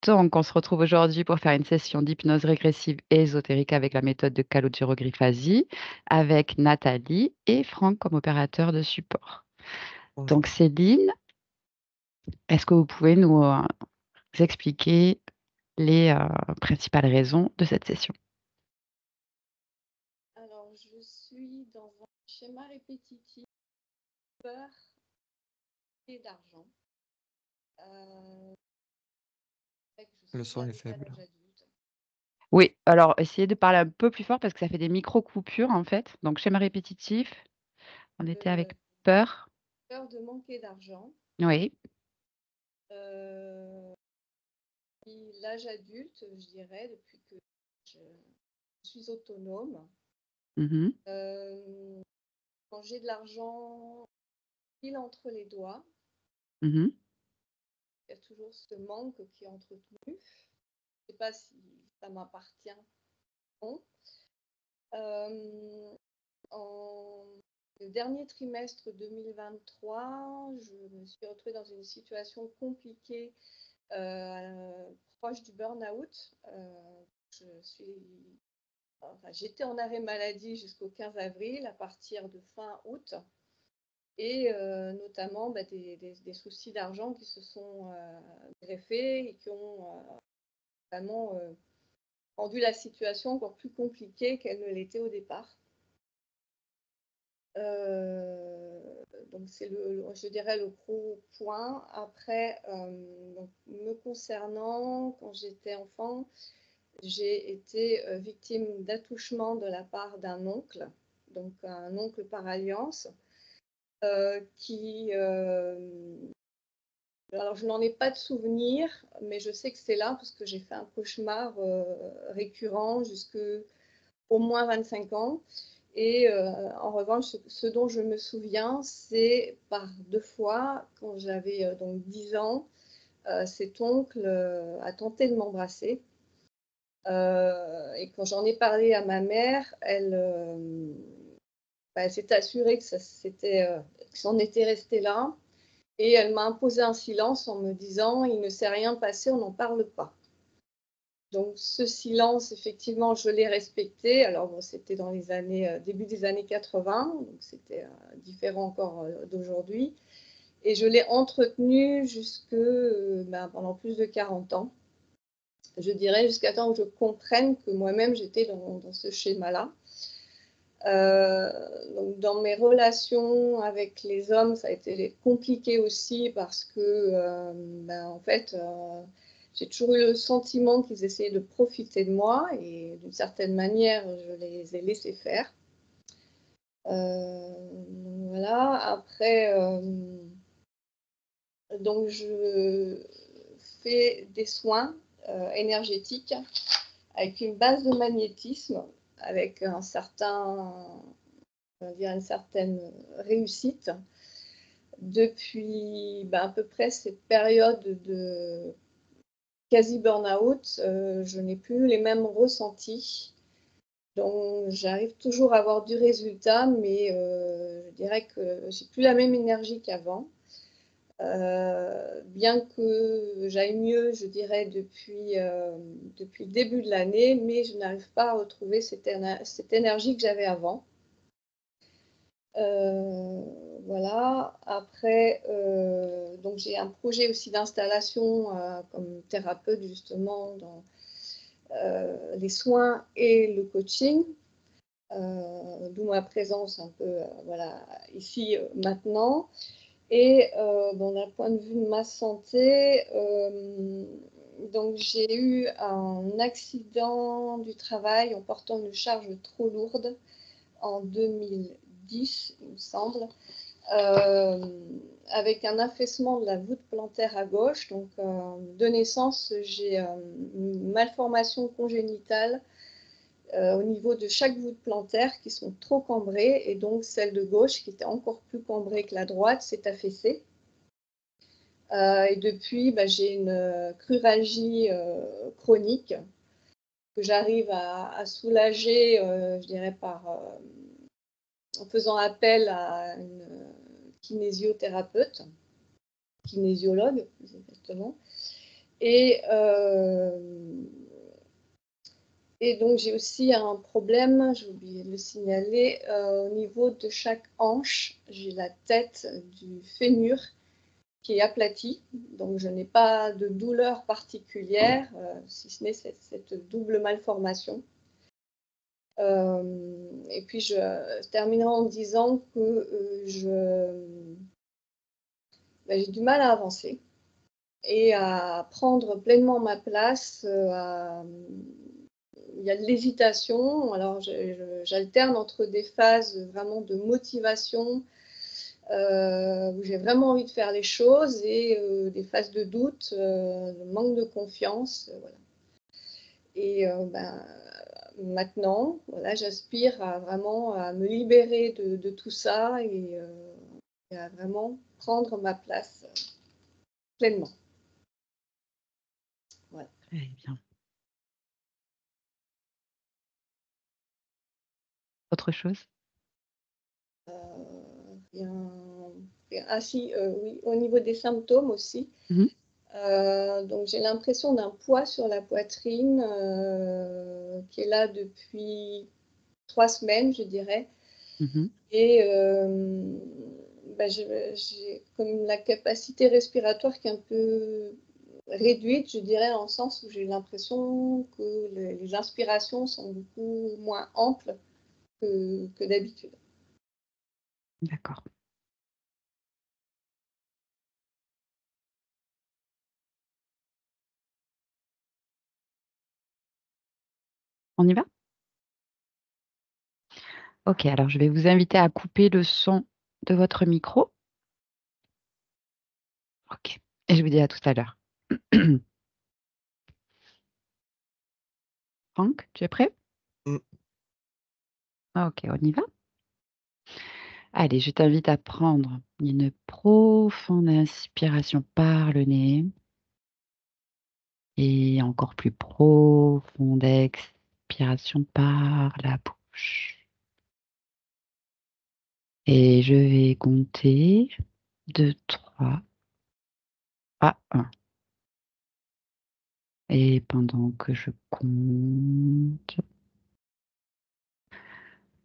Donc, on se retrouve aujourd'hui pour faire une session d'hypnose régressive et ésotérique avec la méthode de Calogero-Griffasi, avec Nathalie et Franck comme opérateur de support. Bonjour. Donc, Céline, est-ce que vous pouvez nous expliquer les principales raisons de cette session? Alors, je suis dans un schéma répétitif, peur et d'argent. Je Le suis son est arrivée à faible. l'âge adulte. Oui, alors essayez de parler un peu plus fort parce que ça fait des micro-coupures en fait. Donc, schéma répétitif, on était avec peur. Peur de manquer d'argent. Oui. Puis l'âge adulte, je dirais, depuis que je suis autonome. Mhm. Quand j'ai de l'argent pile entre les doigts, Mhm. il y a toujours ce manque qui est entretenu. Je ne sais pas si ça m'appartient ou non. En le dernier trimestre 2023, je me suis retrouvée dans une situation compliquée, proche du burn-out. J'étais en arrêt maladie jusqu'au 15 avril, à partir de fin août, et notamment des soucis d'argent qui se sont greffés et qui ont vraiment rendu la situation encore plus compliquée qu'elle ne l'était au départ. Donc c'est je dirais le gros point. Après, donc, me concernant, quand j'étais enfant, j'ai été victime d'attouchement de la part d'un oncle, donc un oncle par alliance, qui alors je n'en ai pas de souvenir, mais je sais que c'est là parce que j'ai fait un cauchemar récurrent jusque au moins 25 ans. Et en revanche, ce dont je me souviens, c'est par 2 fois, quand j'avais donc 10 ans, cet oncle a tenté de m'embrasser. Et quand j'en ai parlé à ma mère, elle s'est assurée que c'en était resté là. Et elle m'a imposé un silence en me disant « Il ne s'est rien passé, on n'en parle pas ». Donc ce silence, effectivement, je l'ai respecté. Alors bon, c'était dans les années, début des années 80, donc c'était différent encore d'aujourd'hui. Et je l'ai entretenu pendant plus de 40 ans. Je dirais jusqu'à temps que je comprenne que moi-même j'étais dans ce schéma-là. Donc dans mes relations avec les hommes, ça a été compliqué aussi parce que en fait, j'ai toujours eu le sentiment qu'ils essayaient de profiter de moi et d'une certaine manière, je les ai laissés faire. Voilà. Après, donc je fais des soins énergétiques avec une base de magnétisme, avec une certaine réussite. Depuis à peu près cette période de quasi burn-out, je n'ai plus les mêmes ressentis. Donc j'arrive toujours à avoir du résultat, mais je dirais que j'ai plus la même énergie qu'avant. Bien que j'aille mieux, je dirais, depuis le début de l'année, mais je n'arrive pas à retrouver cette énergie que j'avais avant. Voilà. Après, donc j'ai un projet aussi d'installation comme thérapeute justement dans les soins et le coaching, d'où ma présence un peu ici maintenant. Et d'un point de vue de ma santé, donc j'ai eu un accident du travail en portant une charge trop lourde en 2010, il me semble, avec un affaissement de la voûte plantaire à gauche. Donc, de naissance, j'ai une malformation congénitale au niveau de chaque voûte plantaire qui sont trop cambrées, et donc celle de gauche, qui était encore plus cambrée que la droite, s'est affaissée. Et depuis, j'ai une cruralgie chronique que j'arrive à soulager, je dirais, en faisant appel à une kinésiothérapeute, kinésiologue, plus exactement. Et, et donc, j'ai aussi un problème, j'ai oublié de le signaler, au niveau de chaque hanche. J'ai la tête du fémur qui est aplatie, donc je n'ai pas de douleur particulière, si ce n'est cette double malformation. Et puis je terminerai en disant que j'ai du mal à avancer et à prendre pleinement ma place. Il y a de l'hésitation. Alors j'alterne entre des phases vraiment de motivation, où j'ai vraiment envie de faire les choses, et des phases de doute, de manque de confiance, voilà. Et maintenant, voilà, j'aspire à vraiment à me libérer de tout ça, et à vraiment prendre ma place, pleinement. Voilà. Très bien. Autre chose? Rien, ah si, oui, au niveau des symptômes aussi. Mmh. Donc j'ai l'impression d'un poids sur la poitrine, qui est là depuis 3 semaines, je dirais. Mmh. Et j'ai comme la capacité respiratoire qui est un peu réduite, je dirais, en sens où j'ai l'impression que les inspirations sont beaucoup moins amples que d'habitude. D'accord. On y va? OK, alors je vais vous inviter à couper le son de votre micro. OK, et je vous dis à tout à l'heure. Franck, tu es prêt? Mmh. OK, on y va? Allez, je t'invite à prendre une profonde inspiration par le nez et encore plus profonde expiration par la bouche. Et je vais compter de 3 à 1. Et pendant que je compte,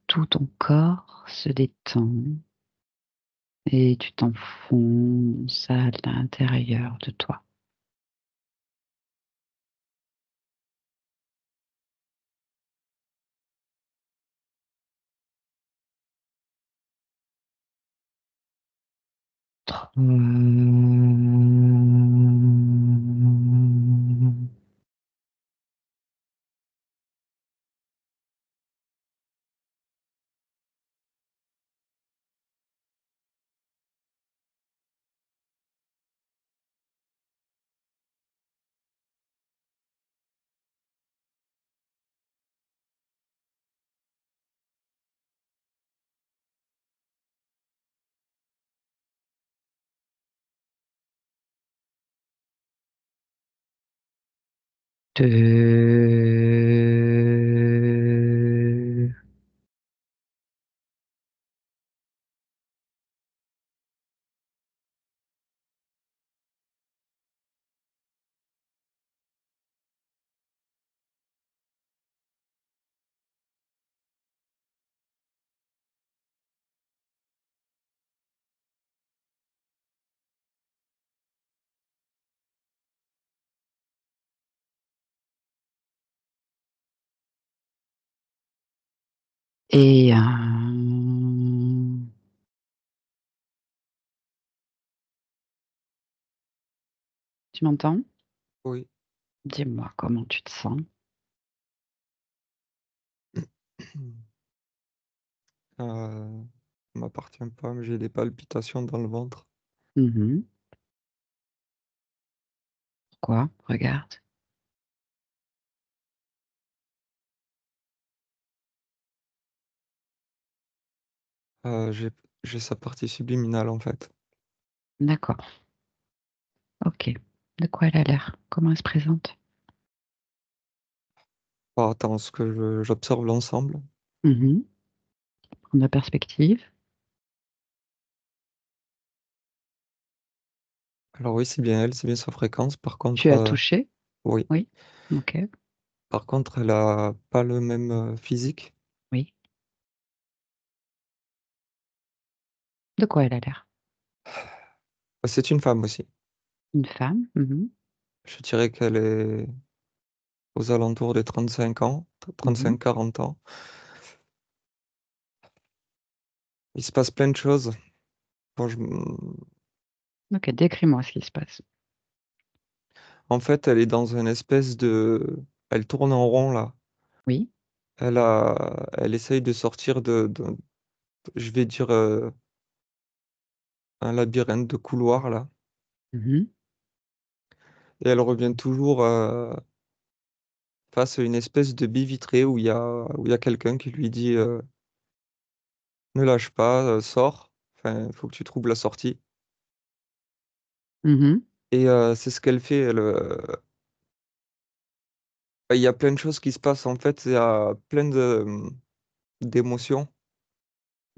tout ton corps se détend et tu t'enfonces à l'intérieur de toi. Deux. Et tu m'entends? Oui. Dis-moi comment tu te sens? Ça m'appartient pas, mais j'ai des palpitations dans le ventre. Mmh. Pourquoi? Regarde. J'ai sa partie subliminale, en fait. D'accord. OK. De quoi elle a l'air? Comment elle se présente? Bah, attends, ce que j'observe l'ensemble. Mmh. Prendre la perspective. Alors oui, c'est bien elle, c'est bien sa fréquence. Par Tu contre, as touché? oui. Oui. OK. Par contre, elle a pas le même physique. Oui. De quoi elle a l'air? C'est une femme aussi. Une femme? Mmh. Je dirais qu'elle est aux alentours des 35 ans, Mmh. 35-40 ans. Il se passe plein de choses. Bon, OK, décris-moi ce qui se passe. En fait, elle est dans une espèce de... Elle tourne en rond là. Oui. Elle essaye de sortir je vais dire, un labyrinthe de couloirs là. Mmh. Et elle revient toujours face à une espèce de baie vitrée où il y a quelqu'un qui lui dit ne lâche pas, sors. Enfin, il faut que tu trouves la sortie. Mmh. Et c'est ce qu'elle fait. Il y a plein de choses qui se passent en fait. Il y a plein d'émotions.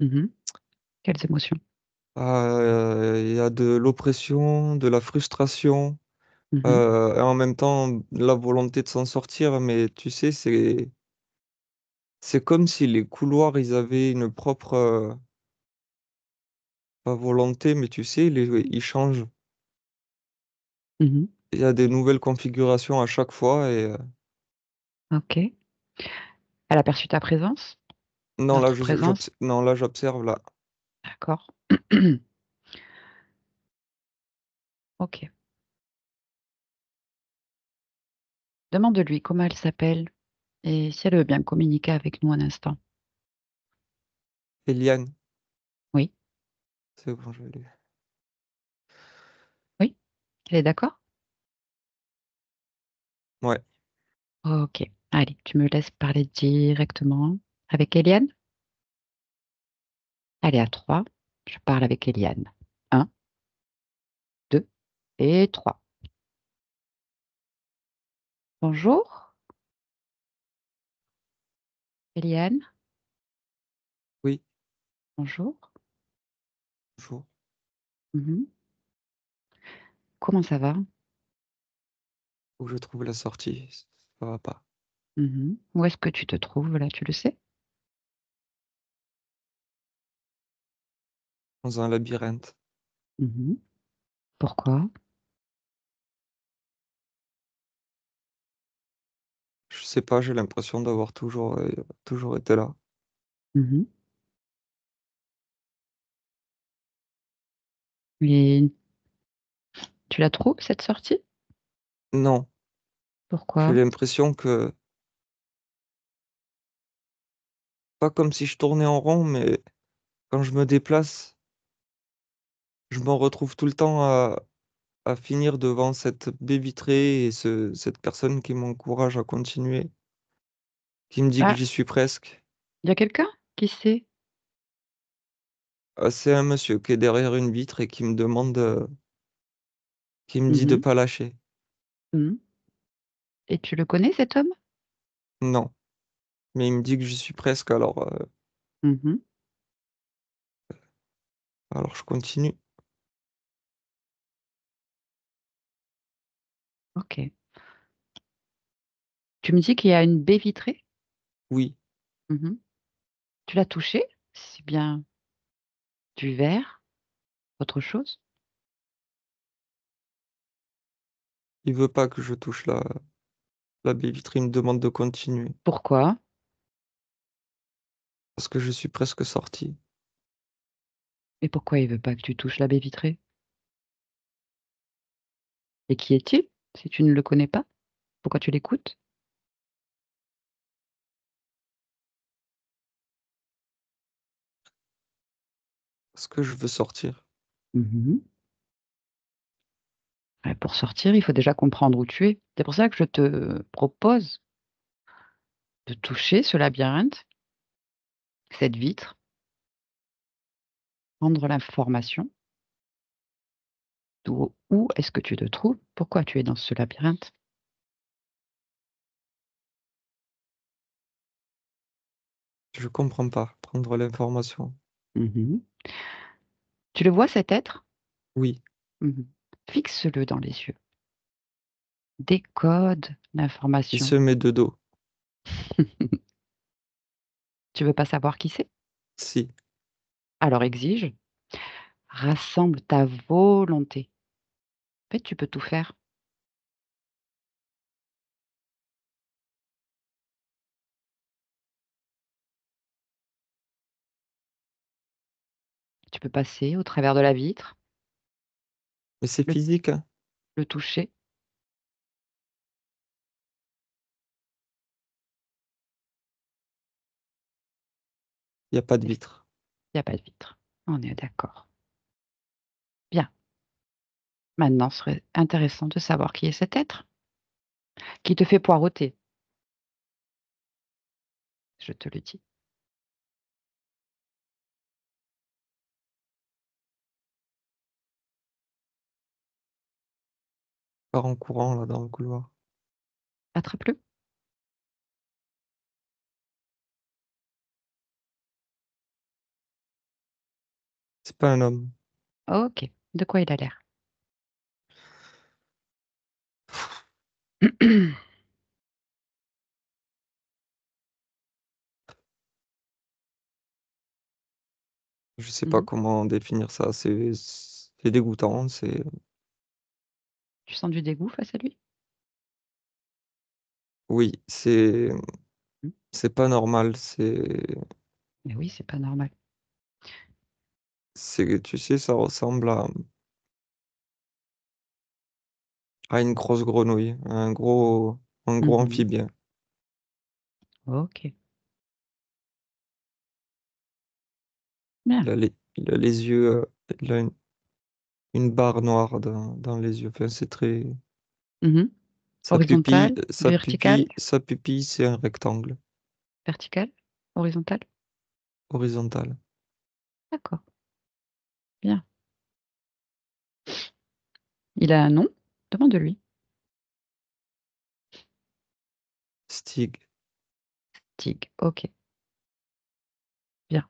Mmh. Quelles émotions? Il y a de l'oppression, de la frustration, Mmh. et en même temps la volonté de s'en sortir. Mais tu sais, c'est comme si les couloirs, ils avaient une propre, pas volonté, mais tu sais, ils changent. Mmh. Il y a des nouvelles configurations à chaque fois. Et OK. Elle a perçu ta présence? non, Notre présence? non, là, j'observe là. D'accord. OK. Demande-lui comment elle s'appelle et si elle veut bien communiquer avec nous un instant. Eliane, Oui? c'est bon, je l'ai. Oui? Elle est d'accord? Ouais, OK. Allez, tu me laisses parler directement avec Eliane? Allez, à 3, je parle avec Eliane. 1, 2 et 3. Bonjour, Eliane? oui, Bonjour. bonjour. Mmh. Comment ça va? Où je trouve la sortie, ça va pas. Mmh. Où est-ce que tu te trouves là, tu le sais? Dans un labyrinthe. Mmh. Pourquoi? Je sais pas, j'ai l'impression d'avoir toujours été là. Mmh. Et tu la trouves cette sortie? Non, j'ai Pourquoi? l'impression que, pas comme si je tournais en rond, mais quand je me déplace, je m'en retrouve tout le temps à finir devant cette baie vitrée et cette personne qui m'encourage à continuer, qui me dit que Ah, j'y suis presque. il y a quelqu'un? Qui c'est? C'est un monsieur qui est derrière une vitre et qui me demande, qui me dit de Mmh. pas lâcher. Mmh. Et tu le connais cet homme? Non, mais il me dit que j'y suis presque, Mmh. alors je continue. OK. Tu me dis qu'il y a une baie vitrée? Oui, Mmh. Tu l'as touchée? C'est bien du verre? Autre chose? il veut pas que je touche la baie vitrée, il me demande de continuer Pourquoi? parce que je suis presque sorti. Et pourquoi il veut pas que tu touches la baie vitrée? Et qui est-il, si tu ne le connais pas? Pourquoi tu l'écoutes? Parce que je veux sortir. Mmh. Pour sortir, il faut déjà comprendre où tu es. C'est pour ça que je te propose de toucher ce labyrinthe, cette vitre, prendre l'information d'où est-ce que tu te trouves, pourquoi tu es dans ce labyrinthe. Je comprends pas. Prendre l'information. Mmh. Tu le vois cet être? Oui, Mmh. Fixe-le dans les yeux. Décode Il l'information. se met de dos. Tu veux pas savoir qui c'est? Si. Alors exige. Rassemble ta volonté. En fait, tu peux tout faire. Tu peux passer au travers de la vitre, Mais c'est le, physique, hein. le toucher. Il n'y a pas de vitre. Il n'y a pas de vitre. On est d'accord. Bien. Maintenant, ce serait intéressant de savoir qui est cet être qui te fait poireauter. Je te le dis. Part en courant, là, dans le couloir. Attrape-le. C'est pas un homme. Ok. De quoi il a l'air? Je sais pas Mhm. comment définir ça. C'est dégoûtant. C'est Tu sens du dégoût face à lui? oui, c'est Mhm. c'est pas normal. Mais oui, c'est pas normal. Tu sais, ça ressemble à une grosse grenouille, un gros Mhm. amphibien. Ok. Bien. Il a les yeux, il a une barre noire dans les yeux. Enfin, c'est très. Mhm. Sa pupille, Horizontal, vertical, c'est un rectangle vertical, horizontal. horizontal. D'accord. Bien. Il a un nom? Demande-lui. Stig. Tig. Ok. Bien.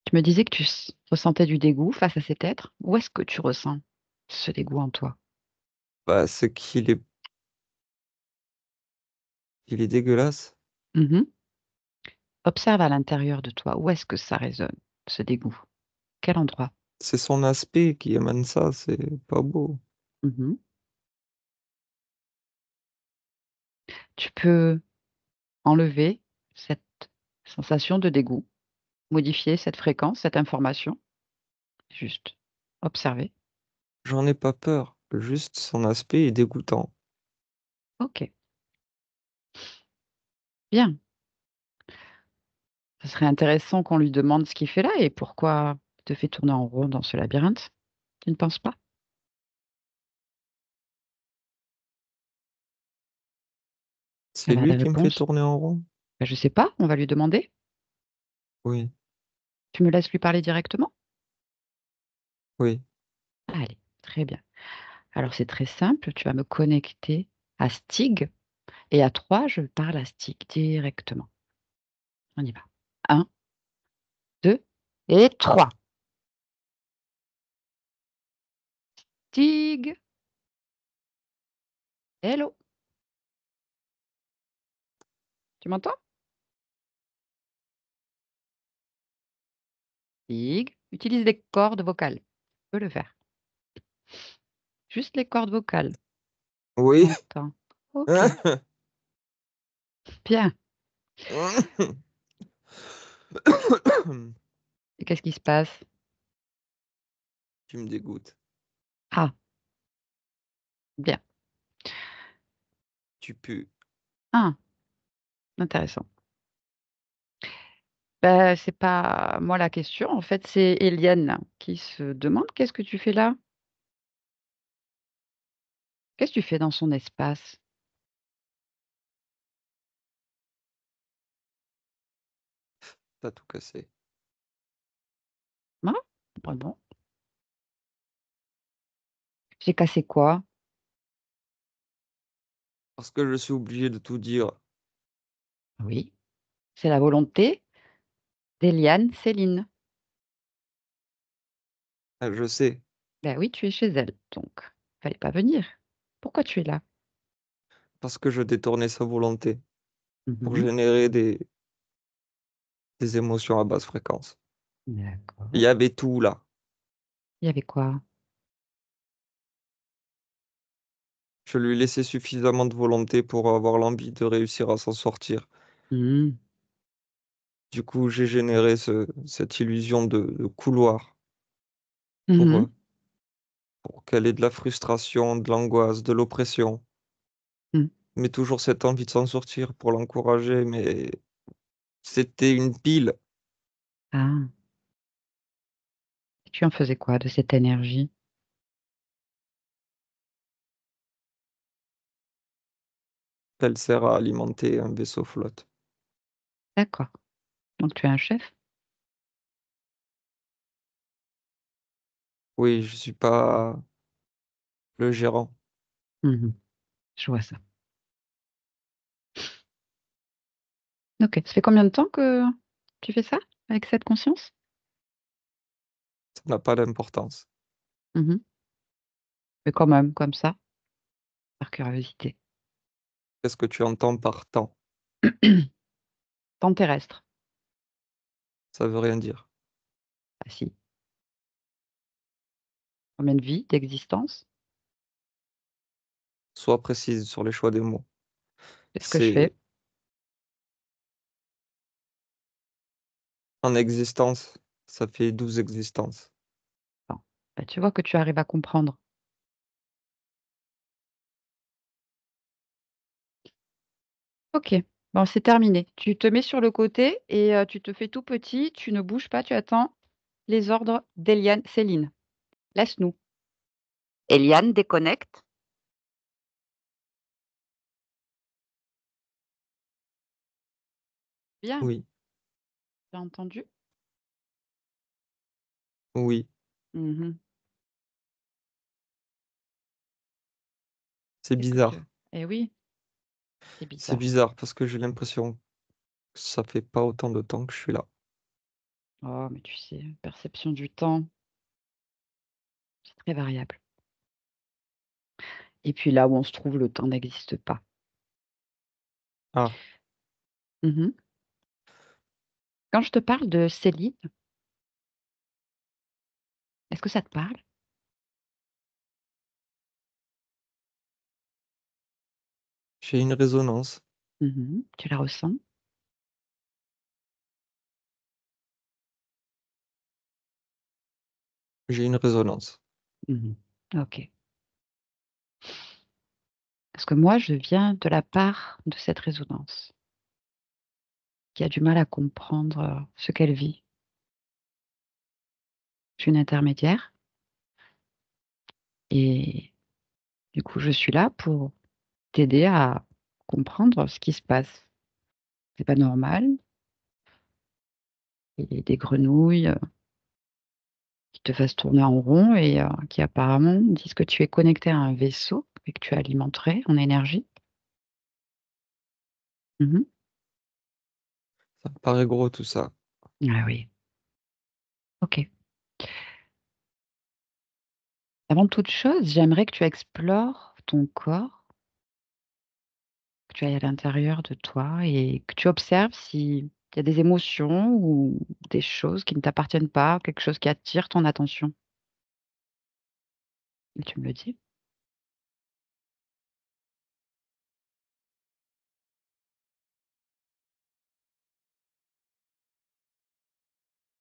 Tu me disais que tu ressentais du dégoût face à cet être. Où est-ce que tu ressens ce dégoût en toi? Bah, c'est qu'il est dégueulasse. Mhm. Observe à l'intérieur de toi. Où est-ce que ça résonne, ce dégoût? Quel endroit? C'est son aspect qui émane ça. C'est pas beau. Mhm. Tu peux enlever cette sensation de dégoût, modifier cette fréquence, cette information. Juste observer. J'en ai pas peur. Juste son aspect est dégoûtant. Ok. Bien. Ce serait intéressant qu'on lui demande ce qu'il fait là et pourquoi il te fait tourner en rond dans ce labyrinthe. Tu ne penses pas? C'est Elle a lui des qui me fait réponses? tourner en rond? Ben, je ne sais pas, on va lui demander. Oui, Tu me laisses lui parler directement? oui. Allez, très bien. Alors c'est très simple, tu vas me connecter à Stig et à 3, je parle à Stig directement. On y va. Un, 2 et 3. Stig, hello, tu m'entends? Stig, utilise les cordes vocales. Tu peux le faire. Juste les cordes vocales. Tu Oui. m'entends? Ok, bien. Et qu'est-ce qui se passe? Tu me dégoûtes. Ah, bien. Tu pues. Ah, intéressant. Ben, c'est pas moi la question. En fait, c'est Eliane qui se demande qu'est-ce que tu fais là? Qu'est-ce que tu fais dans son espace? T'as tout cassé. Ah, pardon. J'ai cassé quoi? Parce que je suis obligé de tout dire. Oui, c'est la volonté d'Eliane Céline. Ah, je sais. Ben oui, tu es chez elle, donc fallait pas venir. Pourquoi tu es là? parce que je détournais sa volonté pour Mmh. générer des émotions à basse fréquence. Il D'accord. y avait tout là. Il y avait quoi? Je lui laissais suffisamment de volonté pour avoir l'envie de réussir à s'en sortir. Mmh. Du coup, j'ai généré cette illusion de couloir pour, Mmh. pour qu'elle ait de la frustration, de l'angoisse, de l'oppression, Mmh. mais toujours cette envie de s'en sortir pour l'encourager, mais c'était une pile. Ah, tu en faisais quoi de cette énergie? Elle sert à alimenter un vaisseau flotte. D'accord, donc tu es un chef? Oui, je suis pas le gérant. Mmh. Je vois ça. OK. Ça fait combien de temps que tu fais ça, avec cette conscience? Ça n'a pas d'importance. Mmh. Mais quand même, comme ça, par curiosité. Qu'est-ce que tu entends par temps? Temps terrestre? Ça veut rien dire. Ah si. Combien de vies, d'existence? Sois précise sur les choix des mots. C'est ce que je C'est fais. en existence, ça fait 12 existences. Bon, bah, tu vois que tu arrives à comprendre. OK, bon, c'est terminé. Tu te mets sur le côté et tu te fais tout petit, tu ne bouges pas, tu attends les ordres d'Eliane. Céline, laisse-nous. Eliane déconnecte. Bien, Oui, tu as entendu? oui, Mmh. c'est Qu'est-ce que tu bizarre. eh oui, c'est C'est bizarre. bizarre parce que j'ai l'impression que ça fait pas autant de temps que je suis là. Oh, mais tu sais, perception du temps, c'est très variable. Et puis là où on se trouve, le temps n'existe pas. Ah, Mmh. Quand je te parle de Céline, est-ce que ça te parle? j'ai une résonance. Mmh. Tu la ressens? J'ai une résonance. Mmh. OK. Parce que moi, je viens de la part de cette résonance, qui a du mal à comprendre, ce qu'elle vit. Je suis une intermédiaire et du coup, je suis là pour t'aider à comprendre ce qui se passe. C'est pas normal, il y a des grenouilles, qui te fassent tourner en rond et qui apparemment disent que tu es connecté à un vaisseau et que tu alimenterais en énergie. Mmh. Ça me paraît gros tout ça. Ah oui, OK. Avant toute chose, j'aimerais que tu explores ton corps, que tu ailles à l'intérieur de toi et que tu observes s'il y a des émotions ou des choses qui ne t'appartiennent pas, quelque chose qui attire ton attention et tu me le dis.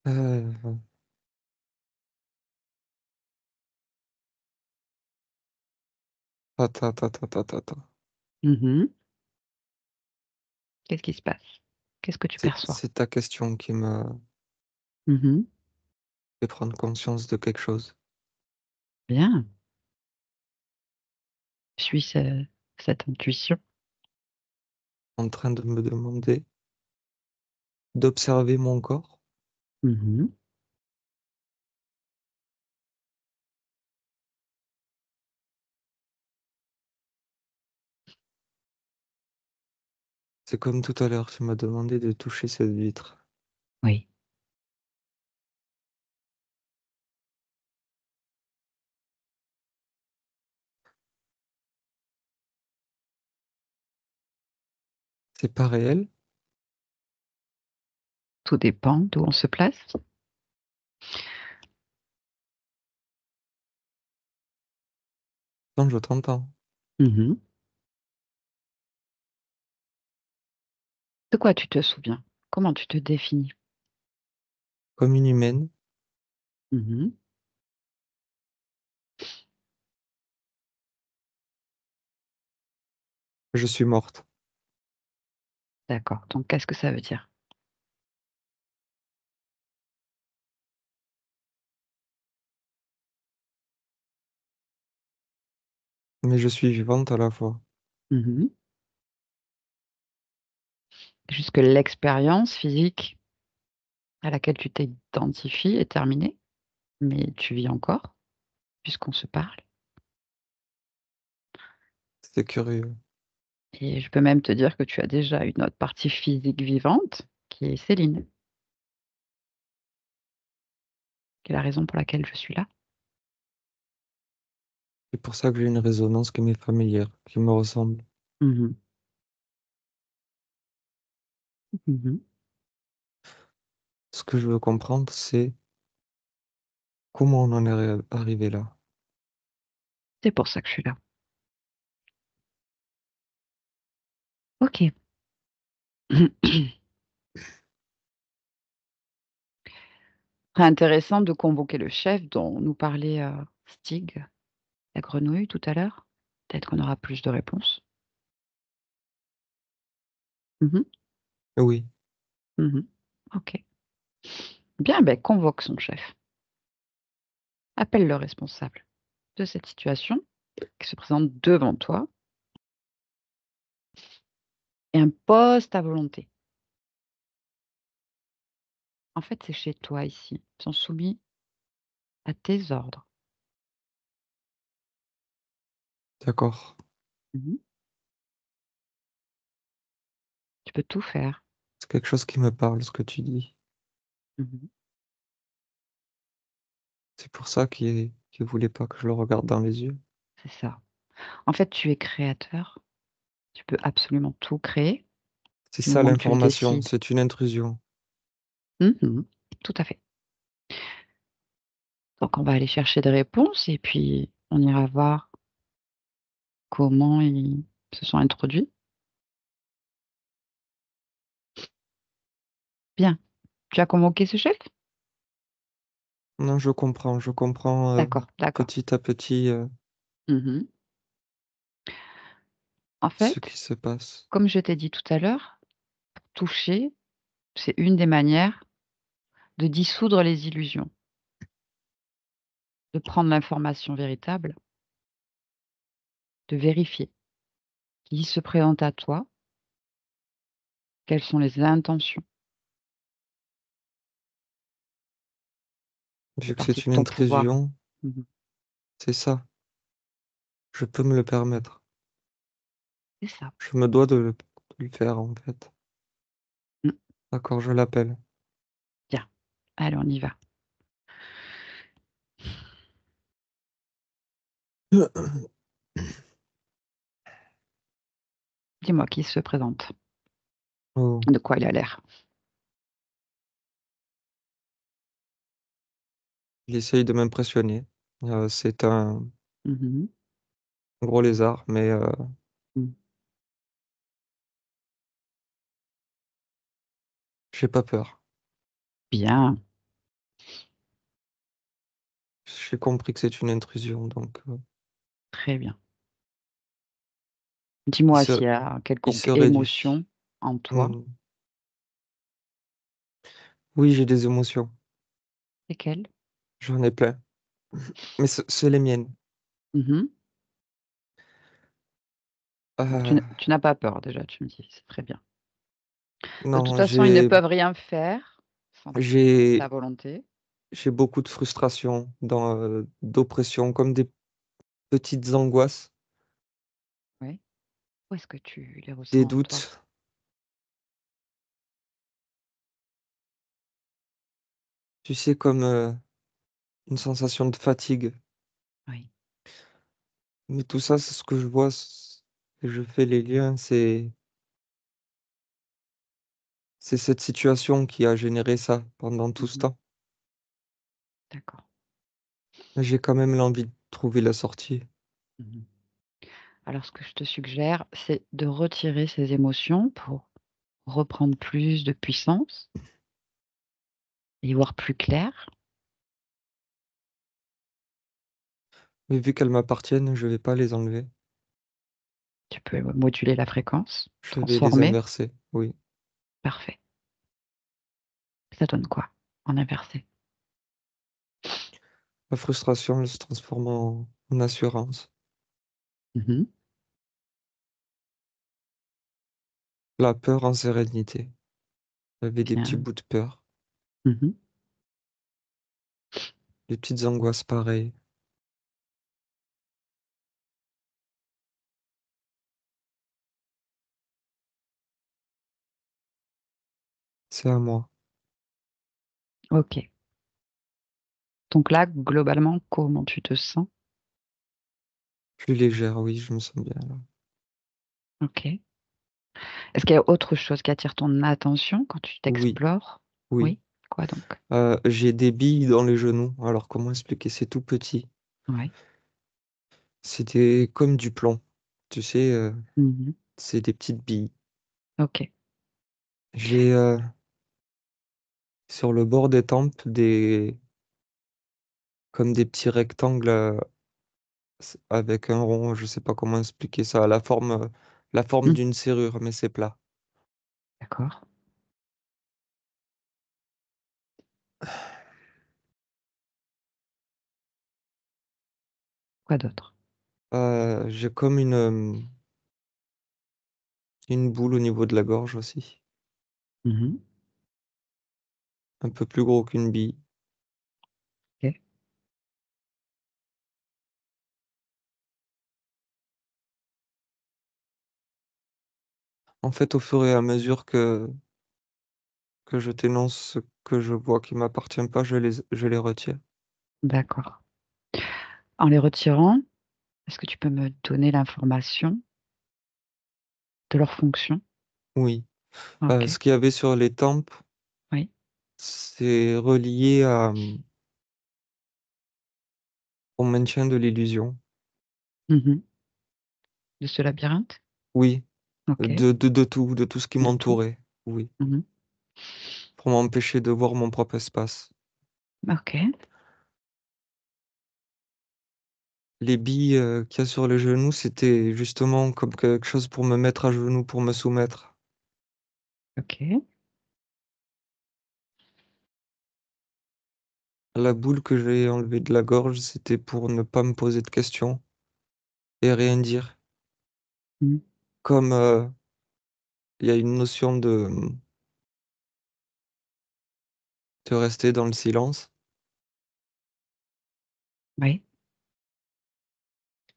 Euh, attends. Mmh. Qu'est-ce qui se passe? Qu'est-ce que tu perçois? C'est ta question qui me Mmh. fait prendre conscience de quelque chose. Bien, suis cette intuition. En train de me demander d'observer mon corps. Mmh. C'est comme tout à l'heure, tu m'as demandé de toucher cette vitre. Oui. C'est pas réel? Tout dépend d'où on se place. Non, je t'entends. Mhm. De quoi tu te souviens? Comment tu te définis? Comme une humaine, Mhm. je suis morte. D'accord. Donc, qu'est-ce que ça veut dire? Mais je suis vivante à la fois. Mhm. Juste que l'expérience physique à laquelle tu t'identifies est terminée, mais tu vis encore, puisqu'on se parle. C'est curieux. Et je peux même te dire que tu as déjà une autre partie physique vivante, qui est Céline, qui est la raison pour laquelle je suis là. C'est pour ça que j'ai une résonance qui m'est familière, qui me ressemble. Mhm. Mhm. Ce que je veux comprendre, c'est comment on en est arrivé là. C'est pour ça que je suis là. Ok. Très intéressant de convoquer le chef dont nous parlait Stig, la grenouille, tout à l'heure. Peut-être qu'on aura plus de réponses. Mhm. Oui, Mhm. Ok. Bien, ben, convoque son chef. Appelle le responsable de cette situation qui se présente devant toi et impose ta volonté. En fait, c'est chez toi ici. Ils sont soumis à tes ordres. d'accord. Mhm. Tu peux tout faire. C'est quelque chose qui me parle, ce que tu dis. Mhm. C'est pour ça qu'il voulait pas que je le regarde dans les yeux. C'est ça. En fait, tu es créateur. Tu peux absolument tout créer C'est du ça moment que tu le l'information, décides. c'est une intrusion. Mhm. Tout à fait. Donc, on va aller chercher des réponses et puis on ira voir comment ils se sont introduits. Bien. Tu as convoqué ce chef? Non, je comprends D'accord, d'accord. petit à petit Mhm. En ce fait, qui se passe. comme je t'ai dit tout à l'heure, toucher, c'est une des manières de dissoudre les illusions, de prendre l'information véritable, de vérifier qui se présente à toi, quelles sont les intentions. C'est Vu que partie c'est de une ton pouvoir. intrusion, Mhm. c'est ça. Je peux me le permettre. C'est ça. Je me dois de le faire, en fait. Mm. D'accord, je l'appelle. Bien. Allez, on y va. Dis-moi qui se présente. Oh, De quoi il a l'air. il essaye de m'impressionner. C'est un Mhm. gros lézard, mais Mm. j'ai pas peur. Bien. J'ai compris que c'est une intrusion, donc Très bien. il Dis-moi se, s'il y a il quelconque se réduit. émotion en toi. Hmm. Oui, j'ai des émotions. Lesquelles? J'en ai plein. Mais c'est les miennes. Mhm. Donc, Euh, tu n'as pas peur déjà, tu me dis. C'est très bien. De toute non, façon, ils ne peuvent rien faire sans ta j'ai, volonté. j'ai beaucoup de frustration, d'oppression, comme des petites angoisses, Oui. Où est-ce que tu les des ressens en toi? doutes. Tu sais, comme une sensation de fatigue. Oui. Mais tout ça, c'est ce que je vois, et je fais les liens, C'est cette situation qui a généré ça pendant tout ce Mmh. temps. D'accord. Mais j'ai quand même l'envie de trouver la sortie. Mmh. Alors ce que je te suggère, c'est de retirer ces émotions pour reprendre plus de puissance, y voir plus clair. Mais vu qu'elles m'appartiennent, je vais pas les enlever. Tu peux moduler la fréquence, Je vais les transformer. inverser, oui. Parfait. Ça donne quoi en inversé? La frustration, elle se transforme en assurance. Mmh. La peur en sérénité. J'avais des petits Bien. bouts de peur, Mmh. des petites angoisses pareilles. C'est à moi. OK. Donc là, globalement, comment tu te sens? Plus légère, oui, je me sens bien là. OK. Est-ce qu'il y a autre chose qui attire ton attention quand tu Oui, t'explores? oui. Oui? Quoi donc? J'ai des billes dans les genoux. Alors comment expliquer? C'est tout petit. Ouais. C'était comme du plomb. Tu sais, Mmh. c'est des petites billes. OK. J'ai sur le bord des tempes des comme des petits rectangles avec un rond, je sais pas comment expliquer ça, la forme Mmh. d'une serrure, mais c'est plat. D'accord. Quoi d'autre? J'ai comme une boule au niveau de la gorge aussi, Mmh. un peu plus gros qu'une bille. OK. En fait, au fur et à mesure que je t'énonce ce que je vois qui m'appartient pas, je les retire. D'accord. En les retirant, est-ce que tu peux me donner l'information de leur fonction? Oui. OK. Ce qu'il y avait sur les tempes, Oui. c'est relié au maintien de l'illusion. Mmh. De ce labyrinthe? Oui, OK. de tout ce qui De tout? m'entourait. Oui, Mmh. pour m'empêcher de voir mon propre espace. OK. Les billes qu'il y a sur les genoux, c'était justement comme quelque chose pour me mettre à genoux, pour me soumettre. OK. La boule que j'ai enlevée de la gorge, c'était pour ne pas me poser de questions et rien dire. Mmh. Comme il y a une notion de rester dans le silence. Oui.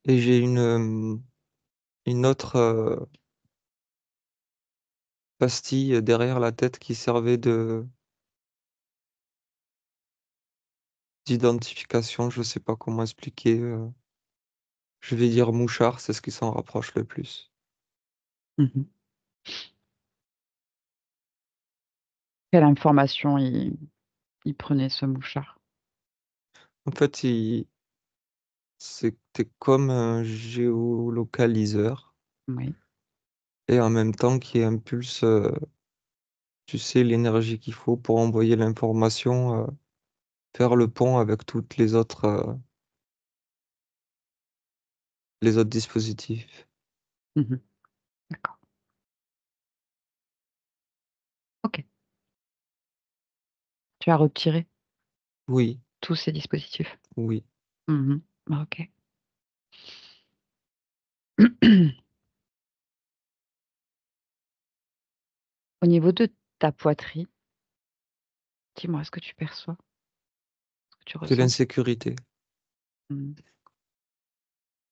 Et j'ai une autre pastille derrière la tête qui servait d'identification, je sais pas comment expliquer. Je vais dire mouchard, c'est ce qui s'en rapproche le plus. Mmh. Quelle information il prenait ce mouchard? En fait, c'était comme un géolocaliseur Oui. et en même temps qui impulse, tu sais, l'énergie qu'il faut pour envoyer l'information, faire le pont avec toutes les autres dispositifs. Mmh. D'accord. OK. Tu as retiré Oui, tous ces dispositifs? oui. Mmh. OK. Au niveau de ta poitrine, dis-moi ce que tu perçois? Ce que tu De ressens? l'insécurité. Mmh.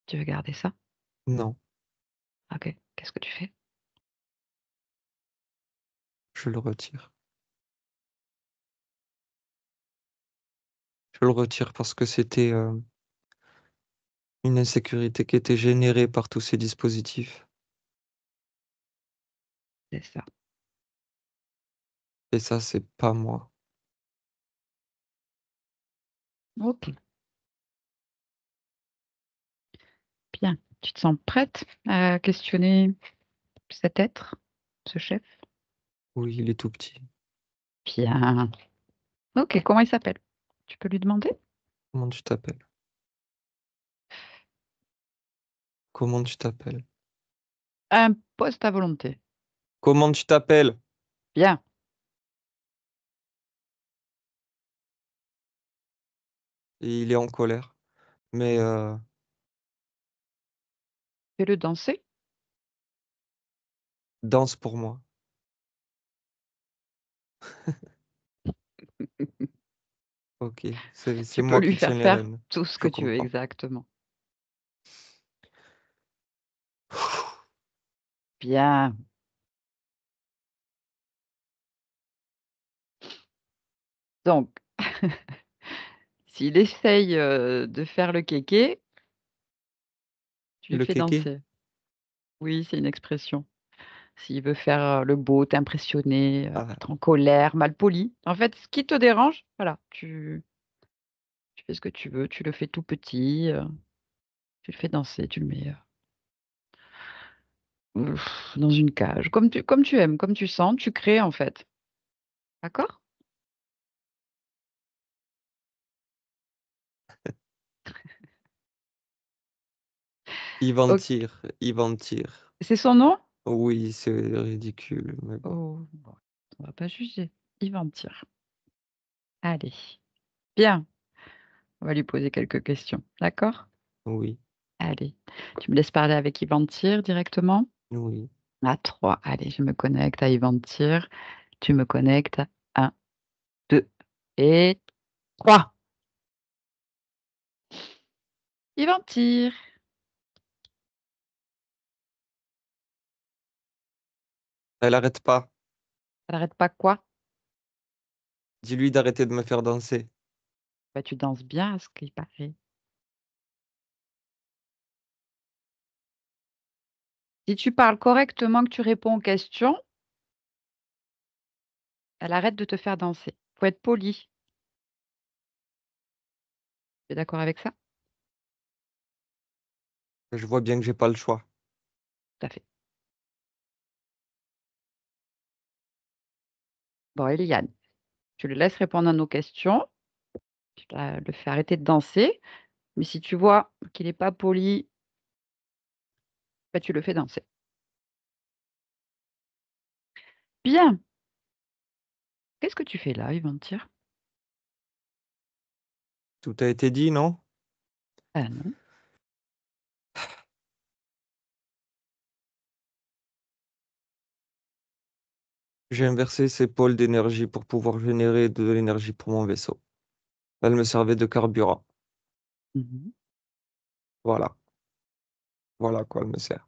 Tu veux garder ça? Non, OK. Qu'est-ce que tu fais? je le retire. Je le retire parce que c'était une insécurité qui était générée par tous ces dispositifs. C'est ça. Et ça, c'est pas moi. Ok, bien. Tu te sens prête à questionner cet être, ce chef? Oui, il est tout petit. Bien. Ok, comment il s'appelle? Tu peux lui demander? Comment tu t'appelles? Comment tu t'appelles? Un poste à volonté. Comment tu t'appelles? Bien. Et il est en colère. Mais Fais-le danser. danse pour moi. Ok, c'est Tu peux moi lui qui tiens faire les faire rênes. tout ce Je que tu veux comprends. exactement. Bien. Donc, s'il essaye de faire le kéké, tu le Le fais kéké? danser. Oui, c'est une expression. S'il veut faire le beau, t'impressionner, Ah, être en colère, mal poli. En fait, ce qui te dérange, voilà, tu fais ce que tu veux, tu le fais tout petit, tu le fais danser, tu le mets dans une cage, comme tu aimes, comme tu sens, tu crées en fait. D'accord? Ivan Ok. tire, Ivan tire. C'est son nom? Oui, c'est ridicule, mais bon. Oh, bon, on va pas juger. Il va mentir. Allez. Bien. On va lui poser quelques questions. D'accord? Oui, Allez. Tu me laisses parler avec Yvan Tir directement? oui. À 3. Allez, je me connecte à Yvan Tir. Tu me connectes à 1, 2 et 3. Yvan Tir. Elle arrête pas. Ça n'arrête pas quoi? Dis-lui d'arrêter de me faire danser. Bah, tu danses bien à ce qu'il paraît. Si tu parles correctement, que tu réponds aux questions, elle arrête de te faire danser. Faut être poli. Tu es d'accord avec ça? Je vois bien que j'ai pas le choix. Tout à fait. Bon, Eliane, tu le laisses répondre à nos questions. Le fais arrêter de danser. Mais si tu vois qu'il n'est pas poli, bah, tu le fais danser. Bien. Qu'est-ce que tu fais là, Yvan Tir? Tout a été dit, non? Ah non. J'ai inversé ces pôles d'énergie pour pouvoir générer de l'énergie pour mon vaisseau. Elle me servait de carburant. Mhm. Voilà. Voilà à quoi elle me sert.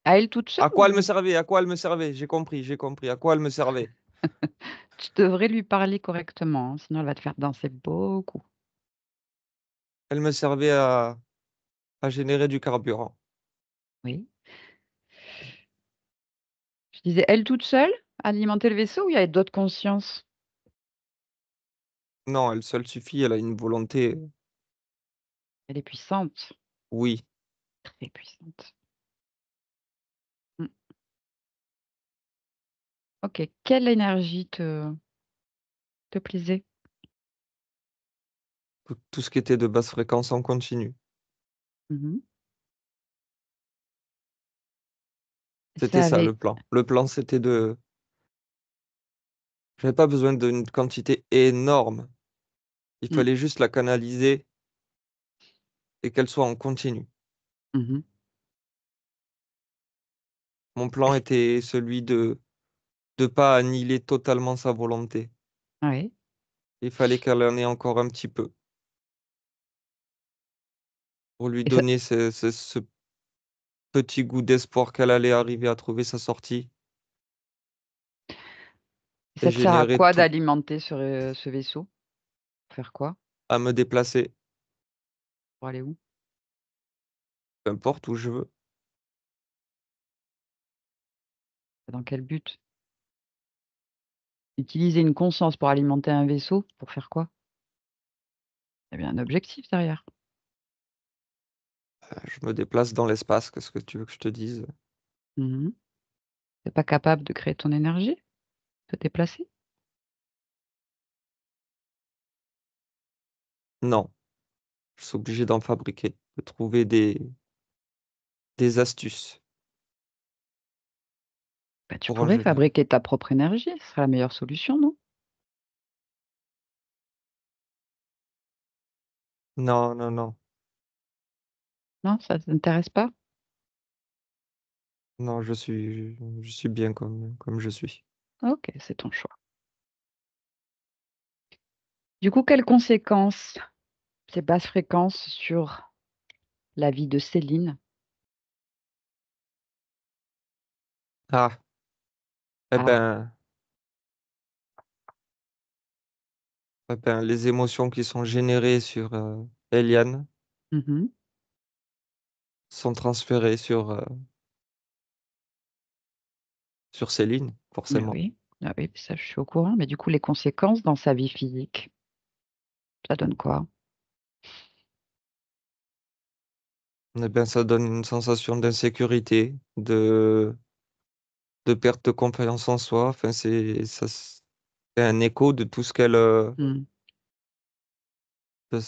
À elle toute seule À quoi elle me ou servait? À quoi elle me servait? J'ai compris, j'ai compris. À quoi elle me servait? tu devrais lui parler correctement, hein, sinon elle va te faire danser beaucoup. Elle me servait à générer du carburant. Oui. Je disais elle toute seule, alimenter le vaisseau ou il y a d'autres consciences? Non, elle seule suffit, elle a une volonté. Elle est puissante, Oui. très puissante. Mm. Ok. Quelle énergie te plaisait? Tout ce qui était de basse fréquence en continu. Mhm. C'était Ça ça avait. le plan. Le plan, c'était de. J'avais pas besoin d'une quantité énorme. Il Mm. fallait juste la canaliser et qu'elle soit en continu. Mhm. Mon plan était celui de ne pas annihiler totalement sa volonté. Oui. Il fallait qu'elle en ait encore un petit peu pour lui Et ça, donner ce petit goût d'espoir qu'elle allait arriver à trouver sa sortie et ça te sert à générer quoi tout, d'alimenter ce vaisseau? Pour faire quoi? à me déplacer, Pour aller où? peu importe où je veux. Dans quel but? Utiliser une conscience pour alimenter un vaisseau, pour faire quoi? Il y a bien un objectif derrière. Je me déplace dans l'espace, qu'est-ce que tu veux que je te dise? Mhm. T'es pas capable de créer ton énergie, de te déplacer? Non, je suis obligé d'en fabriquer, de trouver des astuces Bah, tu pour en pourrais générer. fabriquer ta propre énergie, ce serait la meilleure solution, non? Non, non, non, Non, ça t'intéresse pas? non, je suis bien comme je suis. Ok, c'est ton choix. Du coup, quelles conséquences ces basses fréquences sur la vie de Céline? Ah, eh Ah, ben, eh ben, les émotions qui sont générées sur Eliane mhm. sont transférées sur Céline, Mais forcément. oui, ah oui, ça je suis au courant. Mais du coup, les conséquences dans sa vie physique, ça donne quoi? Eh ben, ça donne une sensation d'insécurité, de perte de confiance en soi. Enfin, c'est un écho de tout ce qu'elle, Hmm. de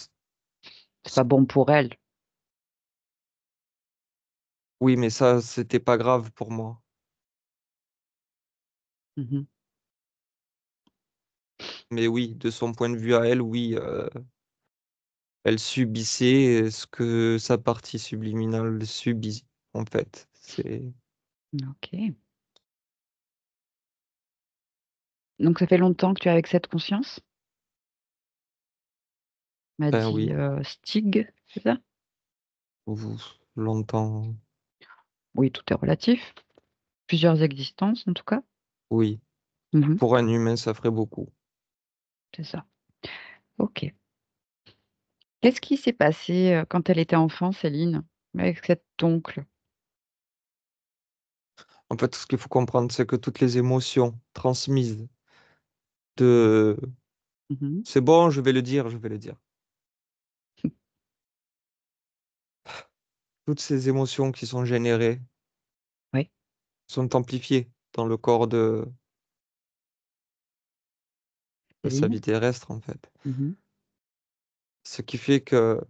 C'est pas bon pour elle. oui, mais ça, c'était pas grave pour moi. Mhm. Mais oui, de son point de vue à elle, oui, elle subissait ce que sa partie subliminale subit, en fait. Ok. Donc ça fait longtemps que tu es avec cette conscience? M'a Ben dit oui, Stig, c'est ça? longtemps, Oui, tout est relatif. Plusieurs existences, en tout cas. oui. Mhm. Pour un humain, ça ferait beaucoup. C'est ça. Ok. Qu'est-ce qui s'est passé quand elle était enfant, Céline, avec cet oncle? En fait, ce qu'il faut comprendre, c'est que toutes les émotions transmises de... Mhm. C'est bon, je vais le dire, je vais le dire. Toutes ces émotions qui sont générées Oui, sont amplifiées dans le corps de sa Céline. vie terrestre, en fait. Mhm. Ce qui fait que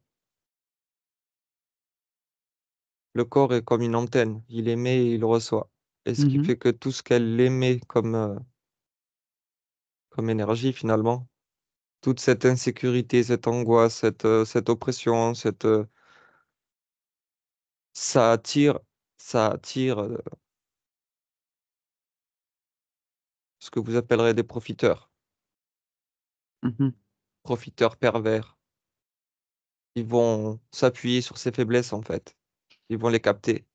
le corps est comme une antenne. Il émet et il reçoit. Et ce qui Mhm. fait que tout ce qu'elle émet comme énergie, finalement, toute cette insécurité, cette angoisse, cette oppression, ça attire, ça attire ce que vous appellerez des profiteurs, Mhm. profiteurs pervers. Ils vont s'appuyer sur ces faiblesses, en fait. Ils vont les capter.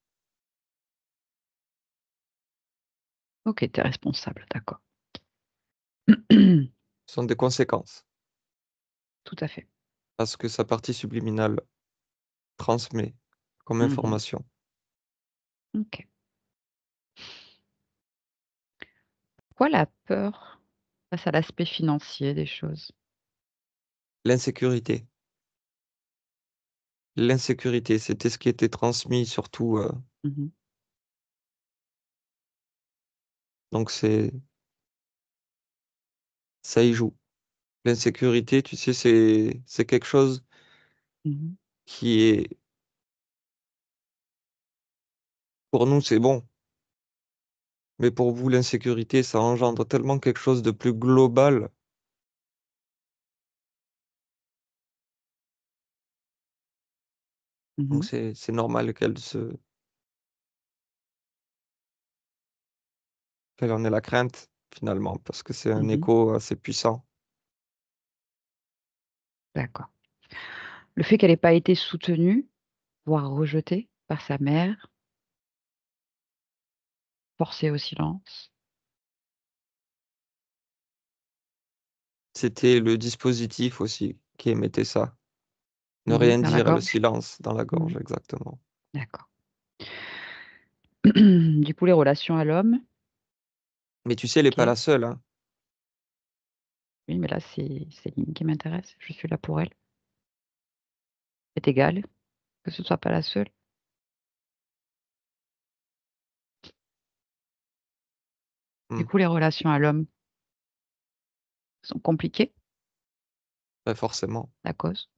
Ok, t'es responsable, d'accord. Ce sont des conséquences. Tout à fait. Parce que sa partie subliminale transmet comme Mhm. information. Ok. Pourquoi la peur face à l'aspect financier des choses? L'insécurité. L'insécurité, c'était ce qui était transmis surtout. Mhm. Donc ça y joue. L'insécurité, tu sais, c'est quelque chose Mhm. qui est, pour nous, c'est bon. Mais pour vous, l'insécurité, ça engendre tellement quelque chose de plus global. Donc Mhm. c'est normal qu'elle en ait la crainte, finalement, parce que c'est un Mhm. écho assez puissant. D'accord. Le fait qu'elle n'ait pas été soutenue, voire rejetée par sa mère, forcée au silence. C'était le dispositif aussi qui émettait ça. Ne Mhm. rien Dans la dire, le gorge. silence dans la Mhm. gorge, exactement. D'accord. Du coup, les relations à l'homme. Mais tu sais, elle n'est pas Ok. la seule, hein. Oui, mais là, c'est Céline qui m'intéresse. Je suis là pour elle. C'est égal que ce soit pas la seule. Du Mmh. coup, les relations à l'homme sont compliquées, Bah, forcément, à cause.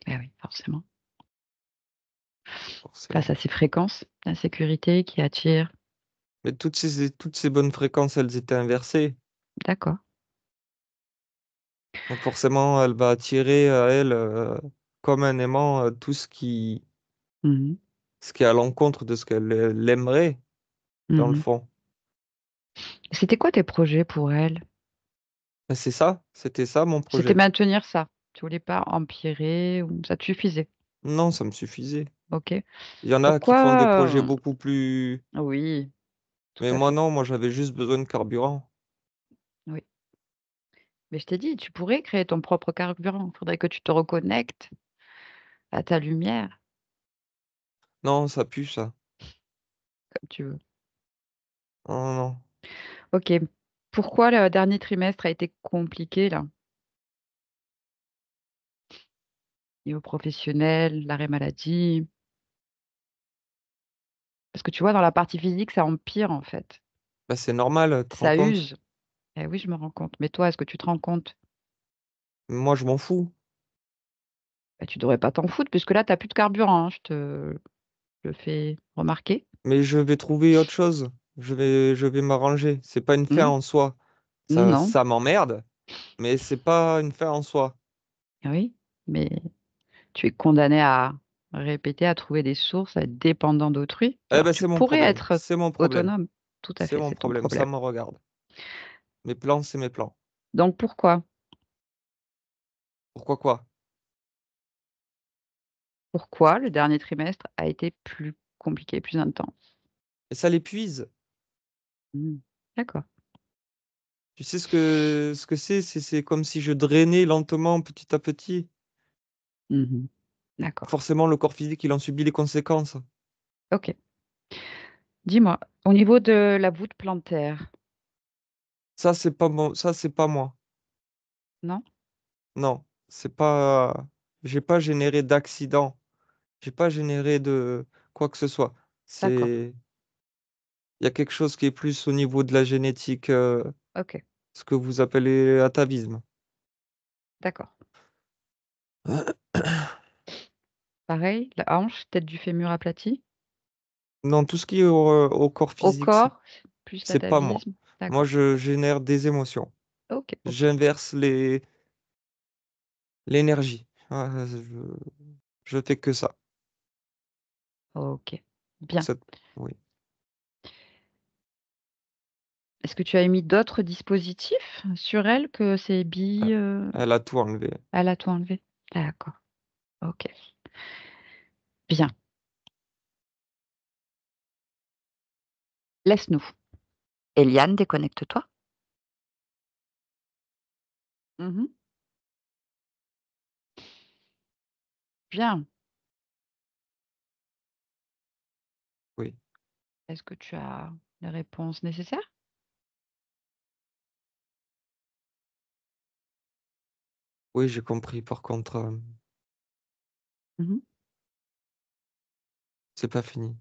Eh oui, forcément. Face forcément. à ces fréquences d'insécurité qui attirent. Mais toutes ces bonnes fréquences, elles étaient inversées. D'accord. Donc forcément, elle va attirer à elle, comme un aimant, tout Mhm. ce qui est à l'encontre de ce qu'elle aimerait, dans le Mhm. fond. C'était quoi tes projets pour elle? Bah, c'est ça, c'était ça mon C'était projet. maintenir ça. Tu voulais pas empirer ou ça te suffisait? Non, ça me suffisait. Ok. Il y en a qui font des projets Pourquoi? beaucoup plus. Oui, tout Mais à moi fait. non, moi j'avais juste besoin de carburant. Oui. Mais je t'ai dit, tu pourrais créer ton propre carburant. Il faudrait que tu te reconnectes à ta lumière, Non, ça pue ça. comme tu veux. Non, non, non. Ok. Pourquoi le dernier trimestre a été compliqué là? Niveau professionnel, l'arrêt maladie. Parce que tu vois, dans la partie physique, ça empire en fait. Bah, c'est normal, tu te rends Ça compte? use. Eh oui, je me rends compte. Mais toi, est-ce que tu te rends compte? Moi je m'en fous. Bah, tu devrais pas t'en foutre, puisque là, tu as plus de carburant, hein, je te le fais remarquer. Mais je vais trouver autre chose. Je vais m'arranger. C'est pas une fin Hmm. en soi. Ça, Non. ça m'emmerde, mais c'est pas une fin en soi. Oui, mais tu es condamné à répéter, à trouver des sources, à être dépendant d'autrui, Eh alors ben que tu c'est mon pourrais problème. être C'est mon problème. autonome. Tout à C'est fait, mon c'est ton problème. Ça problème. me regarde. Mes plans, c'est mes plans. Donc pourquoi? Pourquoi quoi? Pourquoi le dernier trimestre a été plus compliqué, plus intense? Et ça l'épuise. Hmm. D'accord. Tu sais ce que c'est comme si je drainais lentement, petit à petit. Mhm. D'accord. Forcément, le corps physique, il en subit les conséquences. Ok. Dis-moi, au niveau de la voûte plantaire, Ça, c'est pas bon, ça, c'est pas moi. non? Non, c'est pas. J'ai pas généré d'accident. J'ai pas généré de quoi que ce soit. D'accord. C'est. Il y a quelque chose qui est plus au niveau de la génétique, Ok. ce que vous appelez atavisme. D'accord. Pareil, la hanche, tête du fémur aplati. Non, tout ce qui est au corps Au physique, c'est corps, plus c'est pas moi. l'atavisme. Moi, D'accord. je génère des émotions. Ok, ok. J'inverse l'énergie. Ah, je fais que ça. Ok. Pour Bien. cette. Oui. Est-ce que tu as émis d'autres dispositifs sur elle que ces Euh, billes Elle a tout enlevé. Elle a tout enlevé? D'accord. Ok. Bien. Laisse-nous. Eliane, déconnecte-toi. Mhm. Bien. Oui. Est-ce que tu as les réponses nécessaires? Oui, j'ai compris. Par contre, Mhm. c'est pas fini.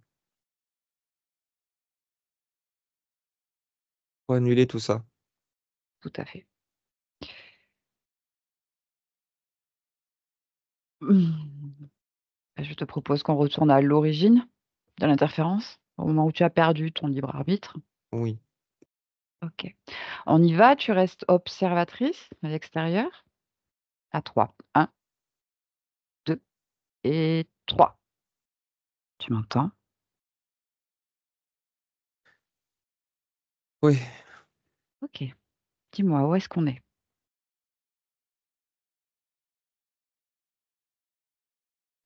Faut annuler tout ça. Tout à fait. Hmm. Je te propose qu'on retourne à l'origine de l'interférence, au moment où tu as perdu ton libre arbitre. Oui. Ok. On y va, tu restes observatrice à l'extérieur. À 3. 1, 2 et 3. Tu m'entends? Oui. Ok. Dis-moi, où est-ce qu'on est?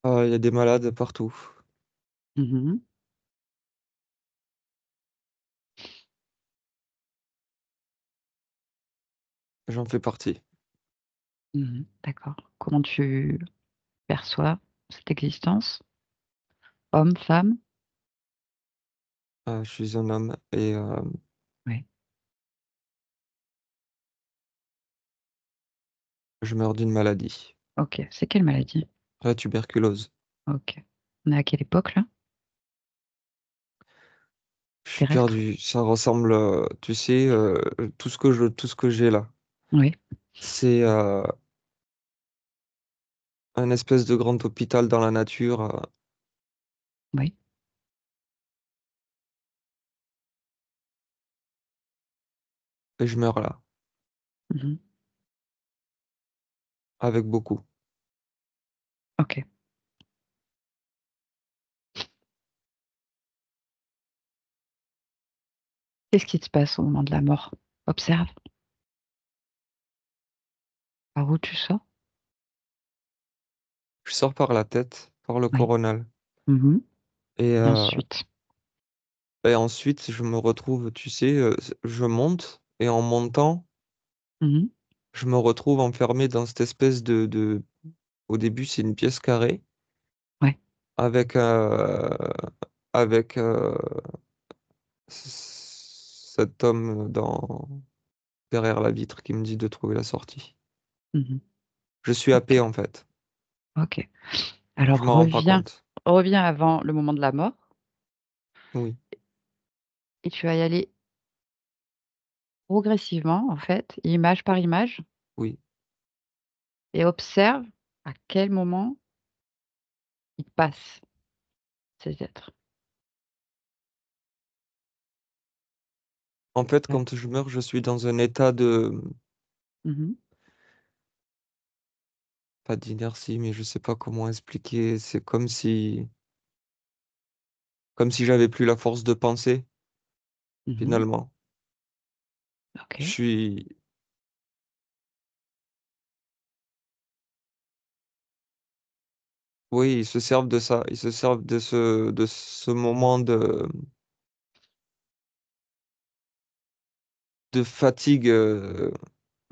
Ah, il y a des malades partout. Mhm. J'en fais partie. Mhm. D'accord. Comment tu perçois cette existence? Homme, femme? Je suis un homme et Oui. Je meurs d'une maladie, OK. C'est quelle maladie? la tuberculose. OK. On est à quelle époque là? Je suis Terrestre? perdu. Ça ressemble, tu sais, tout ce que j'ai là, Oui. c'est un espèce de grand hôpital dans la nature, Oui. et je meurs là, Mmh. avec beaucoup. OK. Qu'est-ce qui se passe au moment de la mort? Observe. Par où tu sors? Je sors par la tête, par le Oui. coronal, Mmh. et, Et euh, ensuite? et ensuite je me retrouve, tu sais, je monte, et en montant, Mmh. je me retrouve enfermé dans cette espèce au début, c'est une pièce carrée Ouais. avec, avec cet homme derrière la vitre qui me dit de trouver la sortie. Mmh. Je suis happé OK. en fait. OK. Je Alors m'en rends pas compte. reviens avant le moment de la mort Oui, et tu vas y aller progressivement en fait, image par image oui. et observe à quel moment ils passent, ces êtres. En fait, Ouais. quand je meurs, je suis dans un état Mmh. pas d'inertie, mais je sais pas comment expliquer. C'est comme si j'avais plus la force de penser, Mmh. finalement. Je OK. suis, oui, ils se servent de ça. Ils se servent de ce moment de fatigue,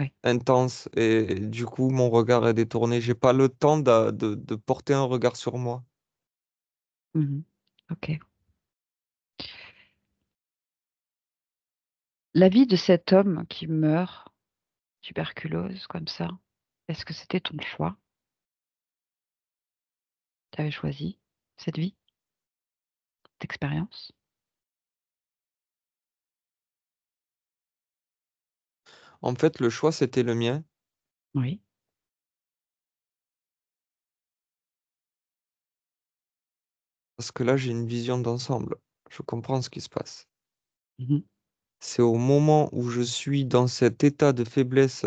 Ouais. intense, et du coup, mon regard est détourné. J'ai pas le temps de porter un regard sur moi. Mmh. OK. La vie de cet homme qui meurt, tuberculose comme ça, est-ce que c'était ton choix? Tu avais choisi cette vie, cette expérience? En fait, le choix, c'était le mien, Oui. parce que là, j'ai une vision d'ensemble. Je comprends ce qui se passe. Mmh. C'est au moment où je suis dans cet état de faiblesse,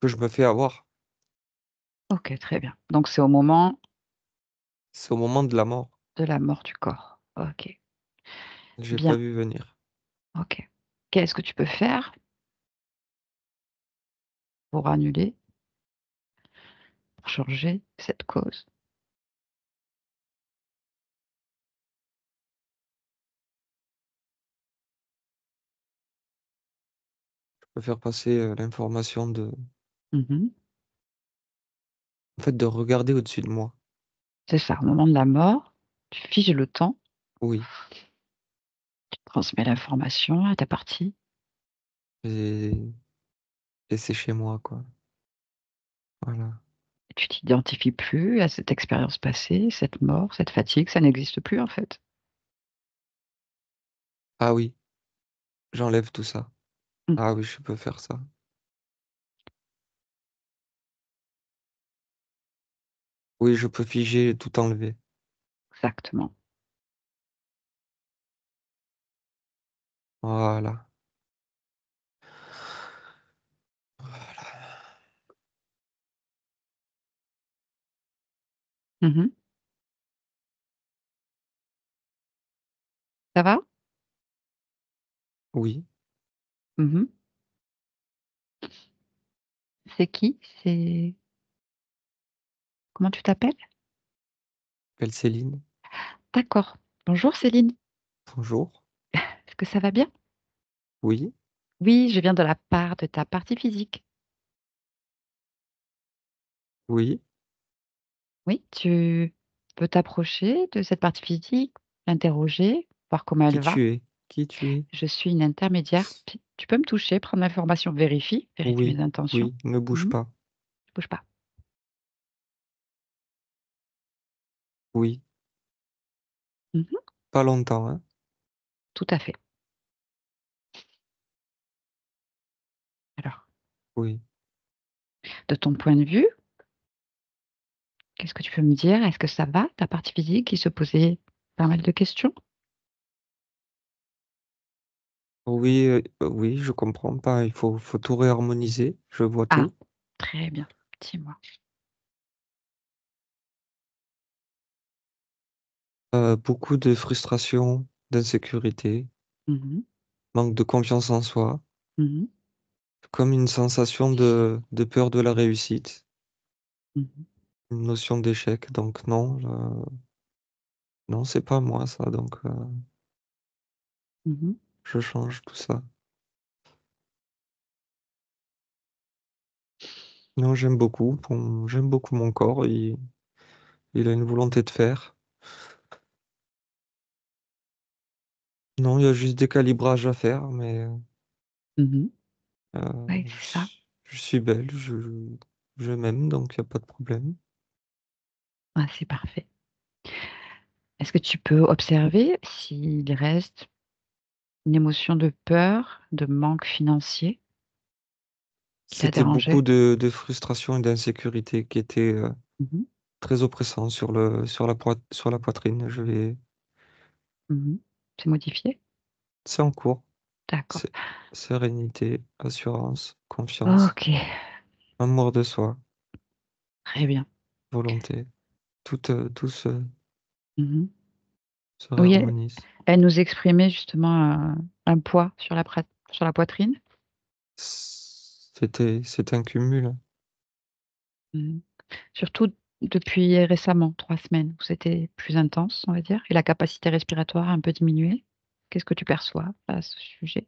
que je me fais avoir. OK, très bien. Donc c'est au moment C'est au moment de la mort. de la mort du corps. OK. J'ai pas Bien. vu venir. OK. Qu'est-ce que tu peux faire pour annuler, pour changer cette cause? Je peux faire passer, l'information Mmh. en fait, de regarder au-dessus de moi. C'est ça, au moment de la mort, tu figes le temps, Oui, tu transmets l'information à ta partie et c'est chez moi, quoi. Voilà. et tu t'identifies plus à cette expérience passée, cette mort, cette fatigue, ça n'existe plus en fait. Ah oui, j'enlève tout ça. Mmh, Ah oui, je peux faire ça. Oui, je peux figer et tout enlever. exactement. Voilà. Voilà. Mmh. Ça va? Oui, Mmh. C'est qui? C'est comment tu t'appelles? belle Céline. D'accord. Bonjour Céline, Bonjour. est-ce que ça va bien? Oui, Oui, je viens de la part de ta partie physique. oui. Oui, tu peux t'approcher de cette partie physique, l'interroger, voir comment Qui elle va? tu es? Qui tu es? Je suis une intermédiaire. Tu peux me toucher, prendre l'information, vérifie Oui, mes intentions. oui, ne bouge pas. Bouge pas. Oui, Mhm. pas longtemps, hein? Tout à fait. Alors, Oui. de ton point de vue, qu'est-ce que tu peux me dire? Est-ce que ça va, ta partie physique qui se posait pas mal de questions? Oui, oui, je comprends pas. Il faut tout réharmoniser. Je vois Ah, tout. très bien. Dis-moi. Beaucoup de frustration, d'insécurité, Mhm. manque de confiance en soi, Mhm. comme une sensation de peur de la réussite, Mhm. une notion d'échec. Donc non, non, c'est pas moi ça. Donc Mhm. je change tout ça. Non, j'aime beaucoup mon corps. Il a une volonté de faire. Non, il y a juste des calibrages à faire, mais Mhm. Oui, je, c'est ça. je suis belle, je m'aime, donc il n'y a pas de problème. Ah, c'est parfait. Est-ce que tu peux observer s'il reste une émotion de peur, de manque financier qui t'a C'était beaucoup dérangé? de frustration et d'insécurité qui étaient Mhm. très oppressants sur la poitrine. Mhm. C'est modifié? C'est en cours. D'accord. C'est sérénité, assurance, confiance, Ok, amour de soi, très bien. volonté. Tout Mhm. se Oui, réharmonise. elle nous exprimait justement un poids sur la poitrine. C'est un cumul. Mhm. Surtout depuis récemment, 3 semaines, où c'était plus intense, on va dire, et la capacité respiratoire a un peu diminué. Qu'est-ce que tu perçois à ce sujet?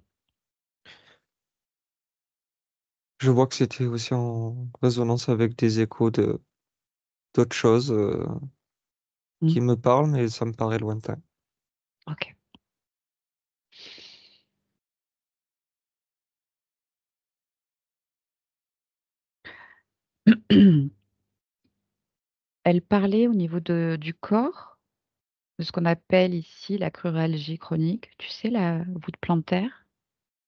Je vois que c'était aussi en résonance avec des échos de d'autres choses Mhm. qui me parlent, mais ça me paraît lointain. Ok. Elle parlait au niveau du corps, de ce qu'on appelle ici la cruralgie chronique. Tu sais, la voûte plantaire,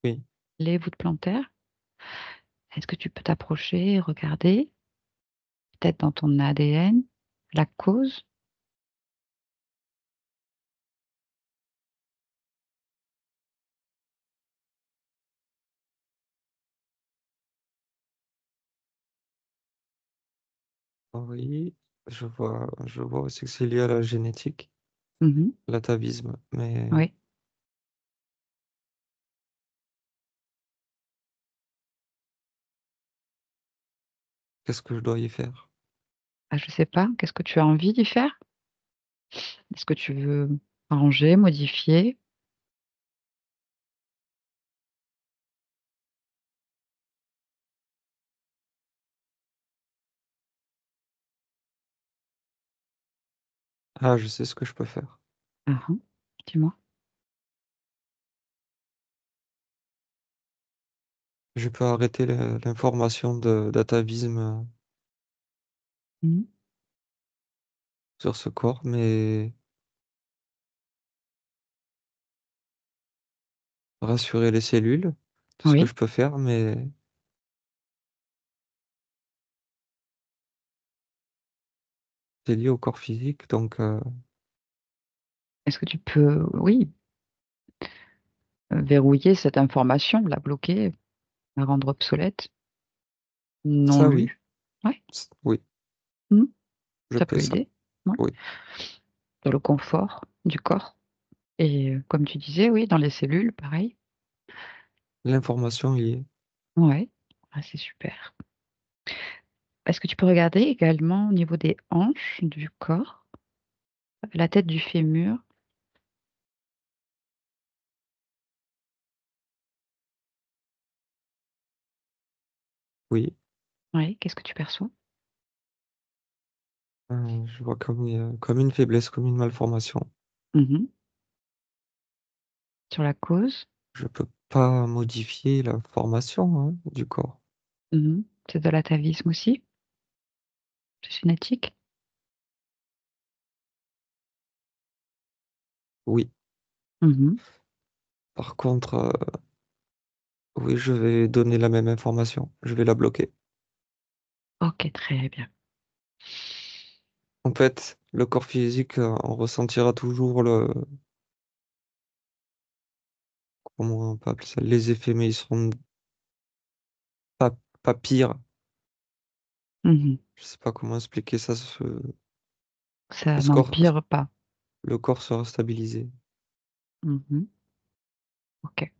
Oui, les voûtes plantaires. Est-ce que tu peux t'approcher et regarder, peut-être dans ton ADN, la cause? oui, je vois aussi que c'est lié à la génétique, Mhm. l'atavisme, mais Oui. qu'est-ce que je dois y faire? Ah, je sais pas. Qu'est-ce que tu as envie d'y faire? Est-ce que tu veux arranger, modifier? Ah, je sais ce que je peux faire. Ah, hein. Dis-moi. Je peux arrêter l'information d'atavisme Mhm. sur ce corps, mais rassurer les cellules, tout ce que Oui. je peux faire, mais c'est lié au corps physique, donc Est-ce que tu peux, oui, verrouiller cette information, la bloquer, la rendre obsolète, non ça oui, lue? Oui. oui, Mhm. je Ça peux peut ça, aider. Ouais. oui. Dans le confort du corps. Et comme tu disais, oui, dans les cellules, pareil. L'information y est. Ouais. Ah, c'est super. Est-ce que tu peux regarder également au niveau des hanches du corps, la tête du fémur? Oui. Oui. Qu'est-ce que tu perçois? Je vois comme une faiblesse, comme une malformation. Mhm. sur la cause. Je peux pas modifier la formation, hein, du corps. C'est de l'atavisme aussi? C'est génétique? Oui. Mmh. Par contre, oui, je vais donner la même information. Je vais la bloquer. OK, très bien. En fait, le corps physique, on ressentira toujours le comment on peut appeler ça? Les effets, mais ils seront pas pires. Mmh. Je sais pas comment expliquer ça, Ça ce corps n'empire pas. le corps sera stabilisé. Mmh. OK,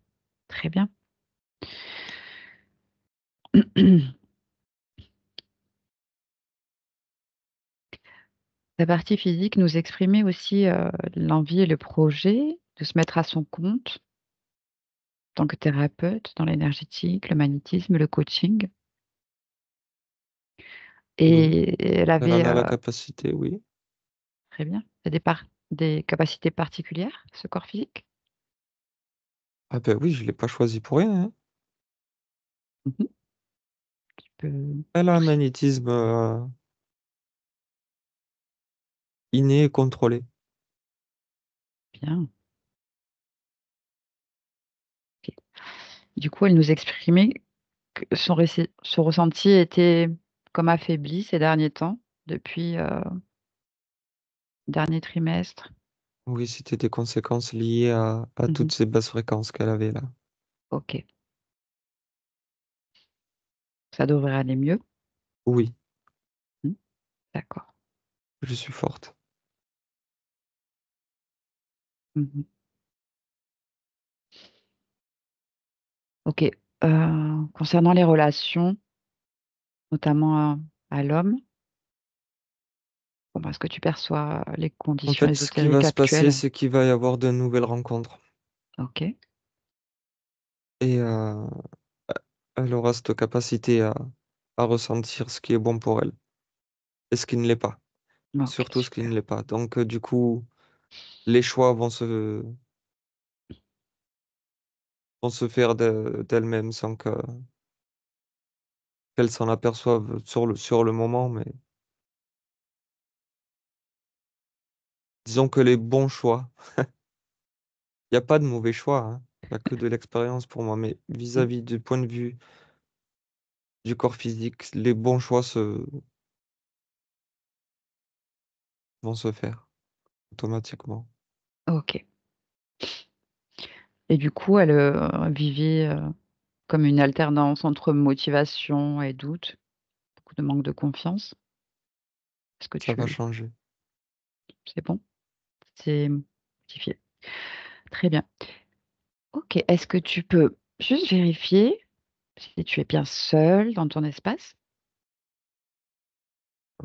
très bien. La partie physique nous exprimait aussi, l'envie et le projet de se mettre à son compte en tant que thérapeute dans l'énergétique, le magnétisme, le coaching Oui, et elle elle avait, en a la capacité, oui. très bien, il y a des capacités particulières, ce corps physique? Ah ben oui, je l'ai pas choisi pour rien, hein. Mmh. Tu peux Elle a un magnétisme, inné et contrôlé. bien, OK. Du coup, elle nous exprimait que son ressenti était comme affaibli ces derniers temps, depuis, dernier trimestre. Oui, c'était des conséquences liées à Mmh. toutes ces basses fréquences qu'elle avait là. OK, ça devrait aller mieux. Oui, Mmh, d'accord. je suis forte. Mmh. OK, concernant les relations, notamment à l'homme, comment est-ce que tu perçois les En conditions fait, ce qui va ésotériques se passer, actuelles? c'est qu'il va y avoir de nouvelles rencontres OK. et elle aura cette capacité à ressentir ce qui est bon pour elle et ce qui ne l'est pas. OK, Surtout ce qui ne super. l'est pas. Donc du coup, les choix vont se faire d'elles-mêmes sans qu'elles s'en aperçoivent sur le moment, mais disons que les bons choix, il y a pas de mauvais choix, hein. Il y a que de l'expérience pour moi, mais Mmh. vis-à-vis du point de vue du corps physique, les bons choix vont se faire automatiquement. OK et du coup, elle, vivait, comme une alternance entre motivation et doute, beaucoup de manque de confiance. Est-ce que Ça va tu changer. c'est bon? C'est modifié. Très bien. OK. Est-ce que tu peux juste vérifier si tu es bien seul dans ton espace?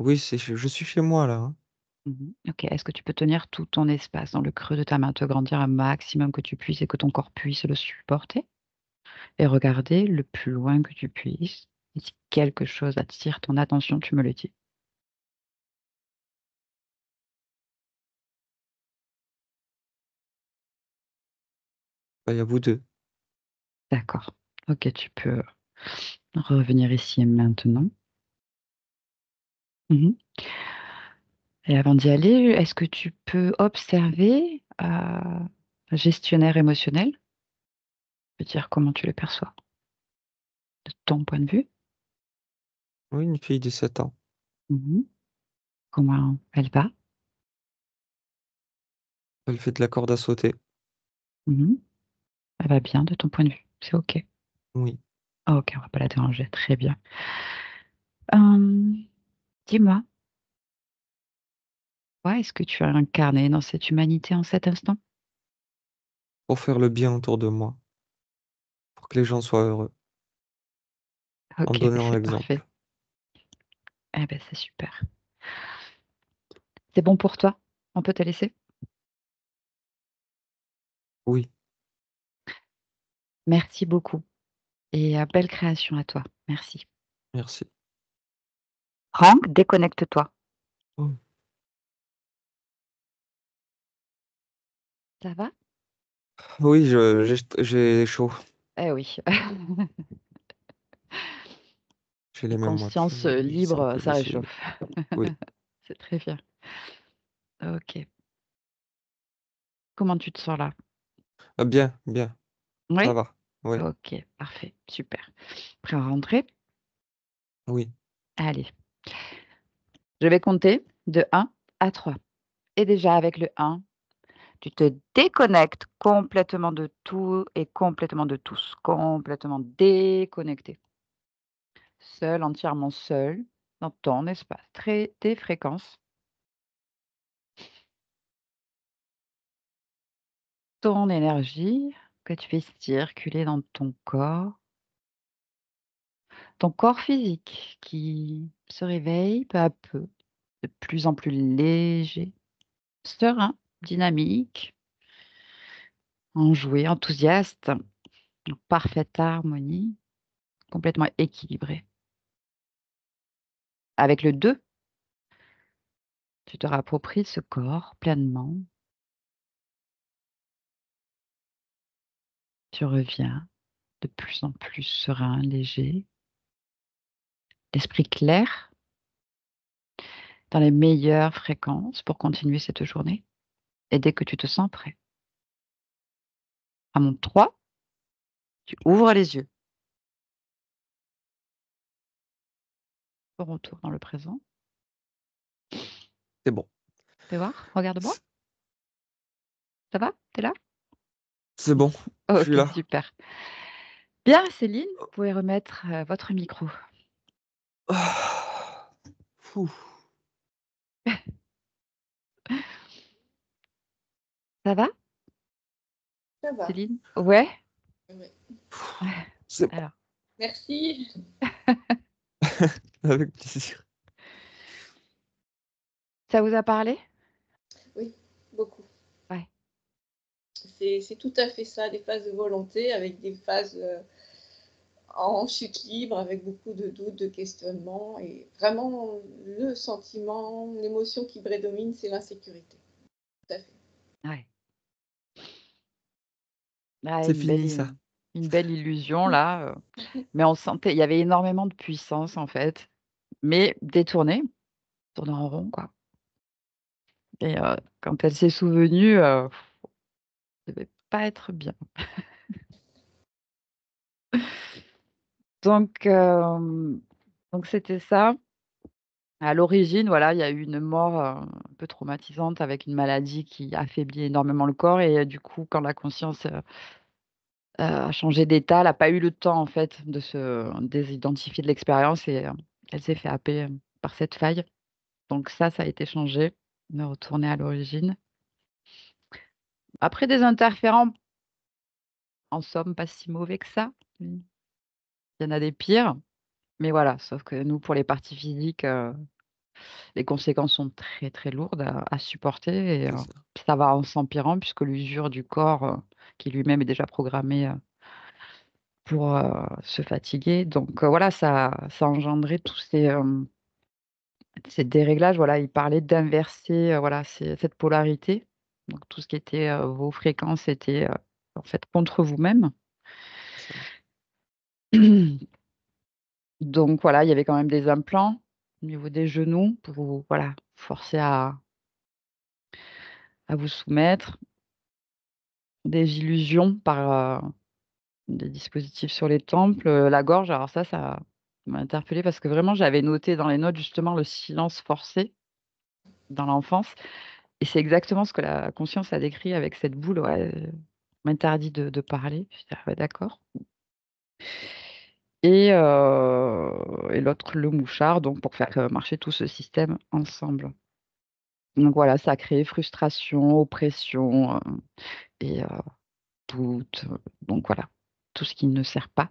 Oui, je suis chez moi là, hein. Mmh. OK. Est-ce que tu peux tenir tout ton espace dans le creux de ta main, te grandir un maximum que tu puisses et que ton corps puisse le supporter? Et regarder le plus loin que tu puisses et si quelque chose attire ton attention, tu me le dis. Bah, il y a vous 2. D'accord. OK, tu peux revenir ici et maintenant. Mmh. Et avant d'y aller, est-ce que tu peux observer, le gestionnaire émotionnel? Me dire comment tu le perçois, de ton point de vue? Oui, une fille de 7 ans. Mmh. Comment elle va? Elle fait de la corde à sauter. Mmh. Elle va bien de ton point de vue? C'est OK? Oui. OK, on va pas la déranger, très bien. Hem, dis-moi, ouais, est-ce que tu as incarné dans cette humanité en cet instant? Pour faire le bien autour de moi, pour que les gens soient heureux, en OK, beh, donnant c'est parfait. l'exemple. Eh beh, c'est super. C'est bon pour toi? On peut te laisser? Oui, Merci beaucoup et belle création à toi. Merci. merci. Franck, déconnecte-toi. Oh. Ça va? Oui, j'ai chaud. Eh oui. J'ai les Les mêmes, moi, tu consciences, je sens libres, que ça là, c'est réchauffe. oui. C'est très bien. OK. Comment tu te sens là? Ah bien, bien, ça Oui? va. Oui, OK, parfait, super. Prêt à rentrer? oui, Allez, je vais compter de 1 à 3 et déjà avec le 1, tu te déconnectes complètement de tout et complètement de tous, complètement déconnecté. Seul, entièrement seul, dans ton espace, très tes fréquences, ton énergie que tu fais circuler dans ton corps physique qui se réveille peu à peu, de plus en plus léger, serein, dynamique, enjoué, enthousiaste, en parfaite harmonie, complètement équilibré. Avec le 2, tu te rappropries ce corps pleinement, tu reviens de plus en plus serein, léger, l'esprit clair, dans les meilleures fréquences pour continuer cette journée. Et dès que tu te sens prêt, à mon 3, tu ouvres les yeux, au retour dans le présent. c'est bon. Fais voir, regarde-moi, C ça va? T'es là? c'est bon, je suis OK, là. super. Bien, Céline, vous pouvez remettre, votre micro. Ah, fou, Ça va, Ça va. Céline? Ouais? Ouais. c'est bon, Alors, Merci. avec plaisir. ça vous a parlé? Oui, beaucoup. Ouais, C'est tout à fait ça, des phases de volonté avec des phases en chute libre, avec beaucoup de doutes, de questionnements. Et vraiment, le sentiment, l'émotion qui prédomine, c'est l'insécurité. Tout à fait. ouais. Ah, C'est fini ça. une belle illusion là, mais on sentait il y avait énormément de puissance en fait, mais détournée, tournant en rond quoi et quand elle s'est souvenue, ça devait pas être bien. Donc donc c'était ça. À l'origine, voilà, il y a eu une mort, un peu traumatisante avec une maladie qui affaiblit énormément le corps et du coup, quand la conscience, a changé d'état, elle a pas eu le temps, en fait, de se désidentifier de l'expérience et elle s'est fait happer, par cette faille. Donc ça a été changé. On est retourné à l'origine. Après des interférents, en somme, pas si mauvais que ça. Mmh. Il y en a des pires, mais voilà, sauf que nous, pour les parties physiques, les conséquences sont très, très lourdes à supporter et C'est ça. ça va en s'empirant puisque l'usure du corps, qui lui-même est déjà programmé, pour, se fatiguer donc voilà, ça a engendré tous ces déréglages. Voilà, il parlait d'inverser, voilà, cette polarité. Donc tout ce qui était, vos fréquences était, en fait, contre vous-même. C'est ça. Donc voilà, il y avait quand même des implants au niveau des genoux pour vous, voilà, forcer à vous soumettre. Des illusions par, des dispositifs sur les tempes, la gorge. Alors ça m'a interpellée parce que vraiment j'avais noté dans les notes justement le silence forcé dans l'enfance et c'est exactement ce que la conscience a décrit avec cette boule, ouais, m'interdit de parler. Je dis: «Ah ouais d'accord» et l'autre le mouchard donc pour faire, marcher tout ce système ensemble. Donc voilà, ça a créé frustration, oppression, et doute, donc voilà, tout ce qui ne sert pas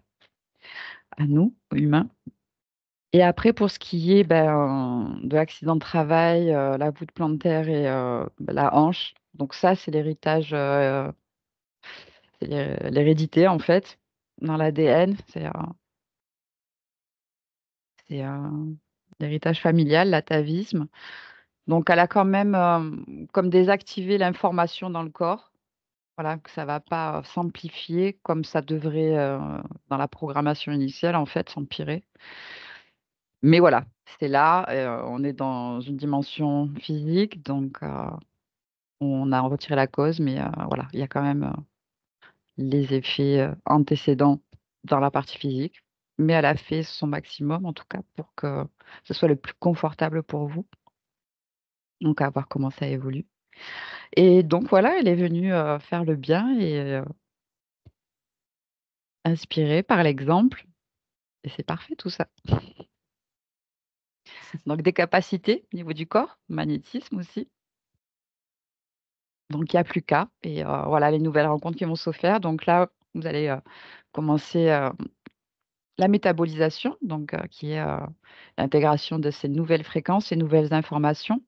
à nous, humains. Et après pour ce qui est, ben, de l'accident de travail, la voûte plantaire et bah, la hanche, donc ça c'est l'héritage, c'est l'hérédité en fait, dans l'ADN. C'est l'héritage familial, l'atavisme. Donc elle a quand même, comme désactivé l'information dans le corps Voilà, que ça va pas s'amplifier comme ça devrait, dans la programmation initiale, en fait, s'empirer. Mais voilà, c'est là, on est dans une dimension physique, donc on a retiré la cause, mais voilà, il y a quand même, les effets, antécédents dans la partie physique. Mais elle a fait son maximum, en tout cas, pour que ce soit le plus confortable pour vous. Donc à voir comment ça évolue. Et donc voilà, elle est venue, faire le bien et inspirer par l'exemple et c'est parfait tout ça. Donc des capacités au niveau du corps, magnétisme aussi. Donc il y a plus qu'à et voilà les nouvelles rencontres qui vont se faire. Donc là, vous allez, commencer, la métabolisation, donc qui est, l'intégration de ces nouvelles fréquences, ces nouvelles informations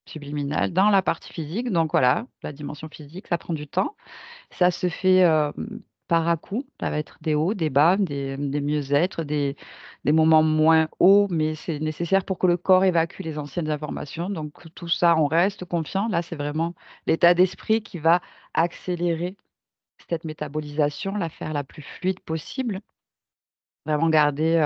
subliminales dans la partie physique. Donc voilà, la dimension physique, ça prend du temps. Ça se fait, par à-coups. Ça va être des hauts, des bas, des mieux-être, des moments moins hauts, mais c'est nécessaire pour que le corps évacue les anciennes informations. Donc tout ça, on reste confiant. Là, c'est vraiment l'état d'esprit qui va accélérer cette métabolisation, la faire la plus fluide possible. Vraiment garder,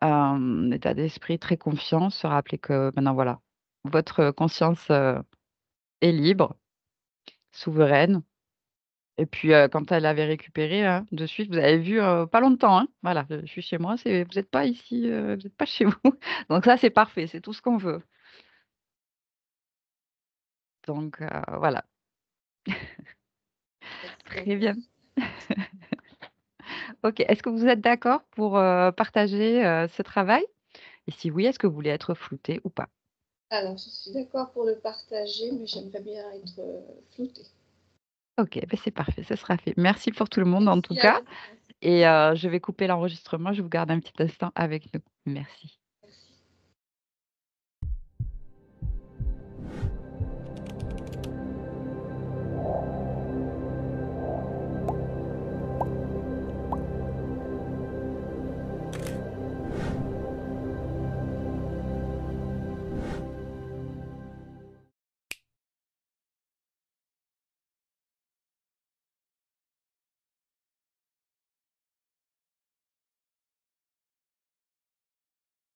un état d'esprit très confiant, se rappeler que maintenant voilà, votre conscience, est libre, souveraine. Et puis, quand elle avait récupéré, de suite, vous avez vu, pas longtemps, hein. Voilà, je suis chez moi, c'est vous êtes pas ici, vous êtes pas chez vous. Donc ça, c'est parfait, c'est tout ce qu'on veut. Donc, voilà, très bien. OK. Est-ce que vous êtes d'accord pour, partager, ce travail? Et si oui, est-ce que vous voulez être flouté ou pas? Alors, je suis d'accord pour le partager, mais j'aimerais bien être, floutée. OK, beh, c'est parfait, ce sera fait. Merci pour tout le monde en tout Merci à cas vous. et je vais couper l'enregistrement, je vous garde un petit instant avec nous. Merci.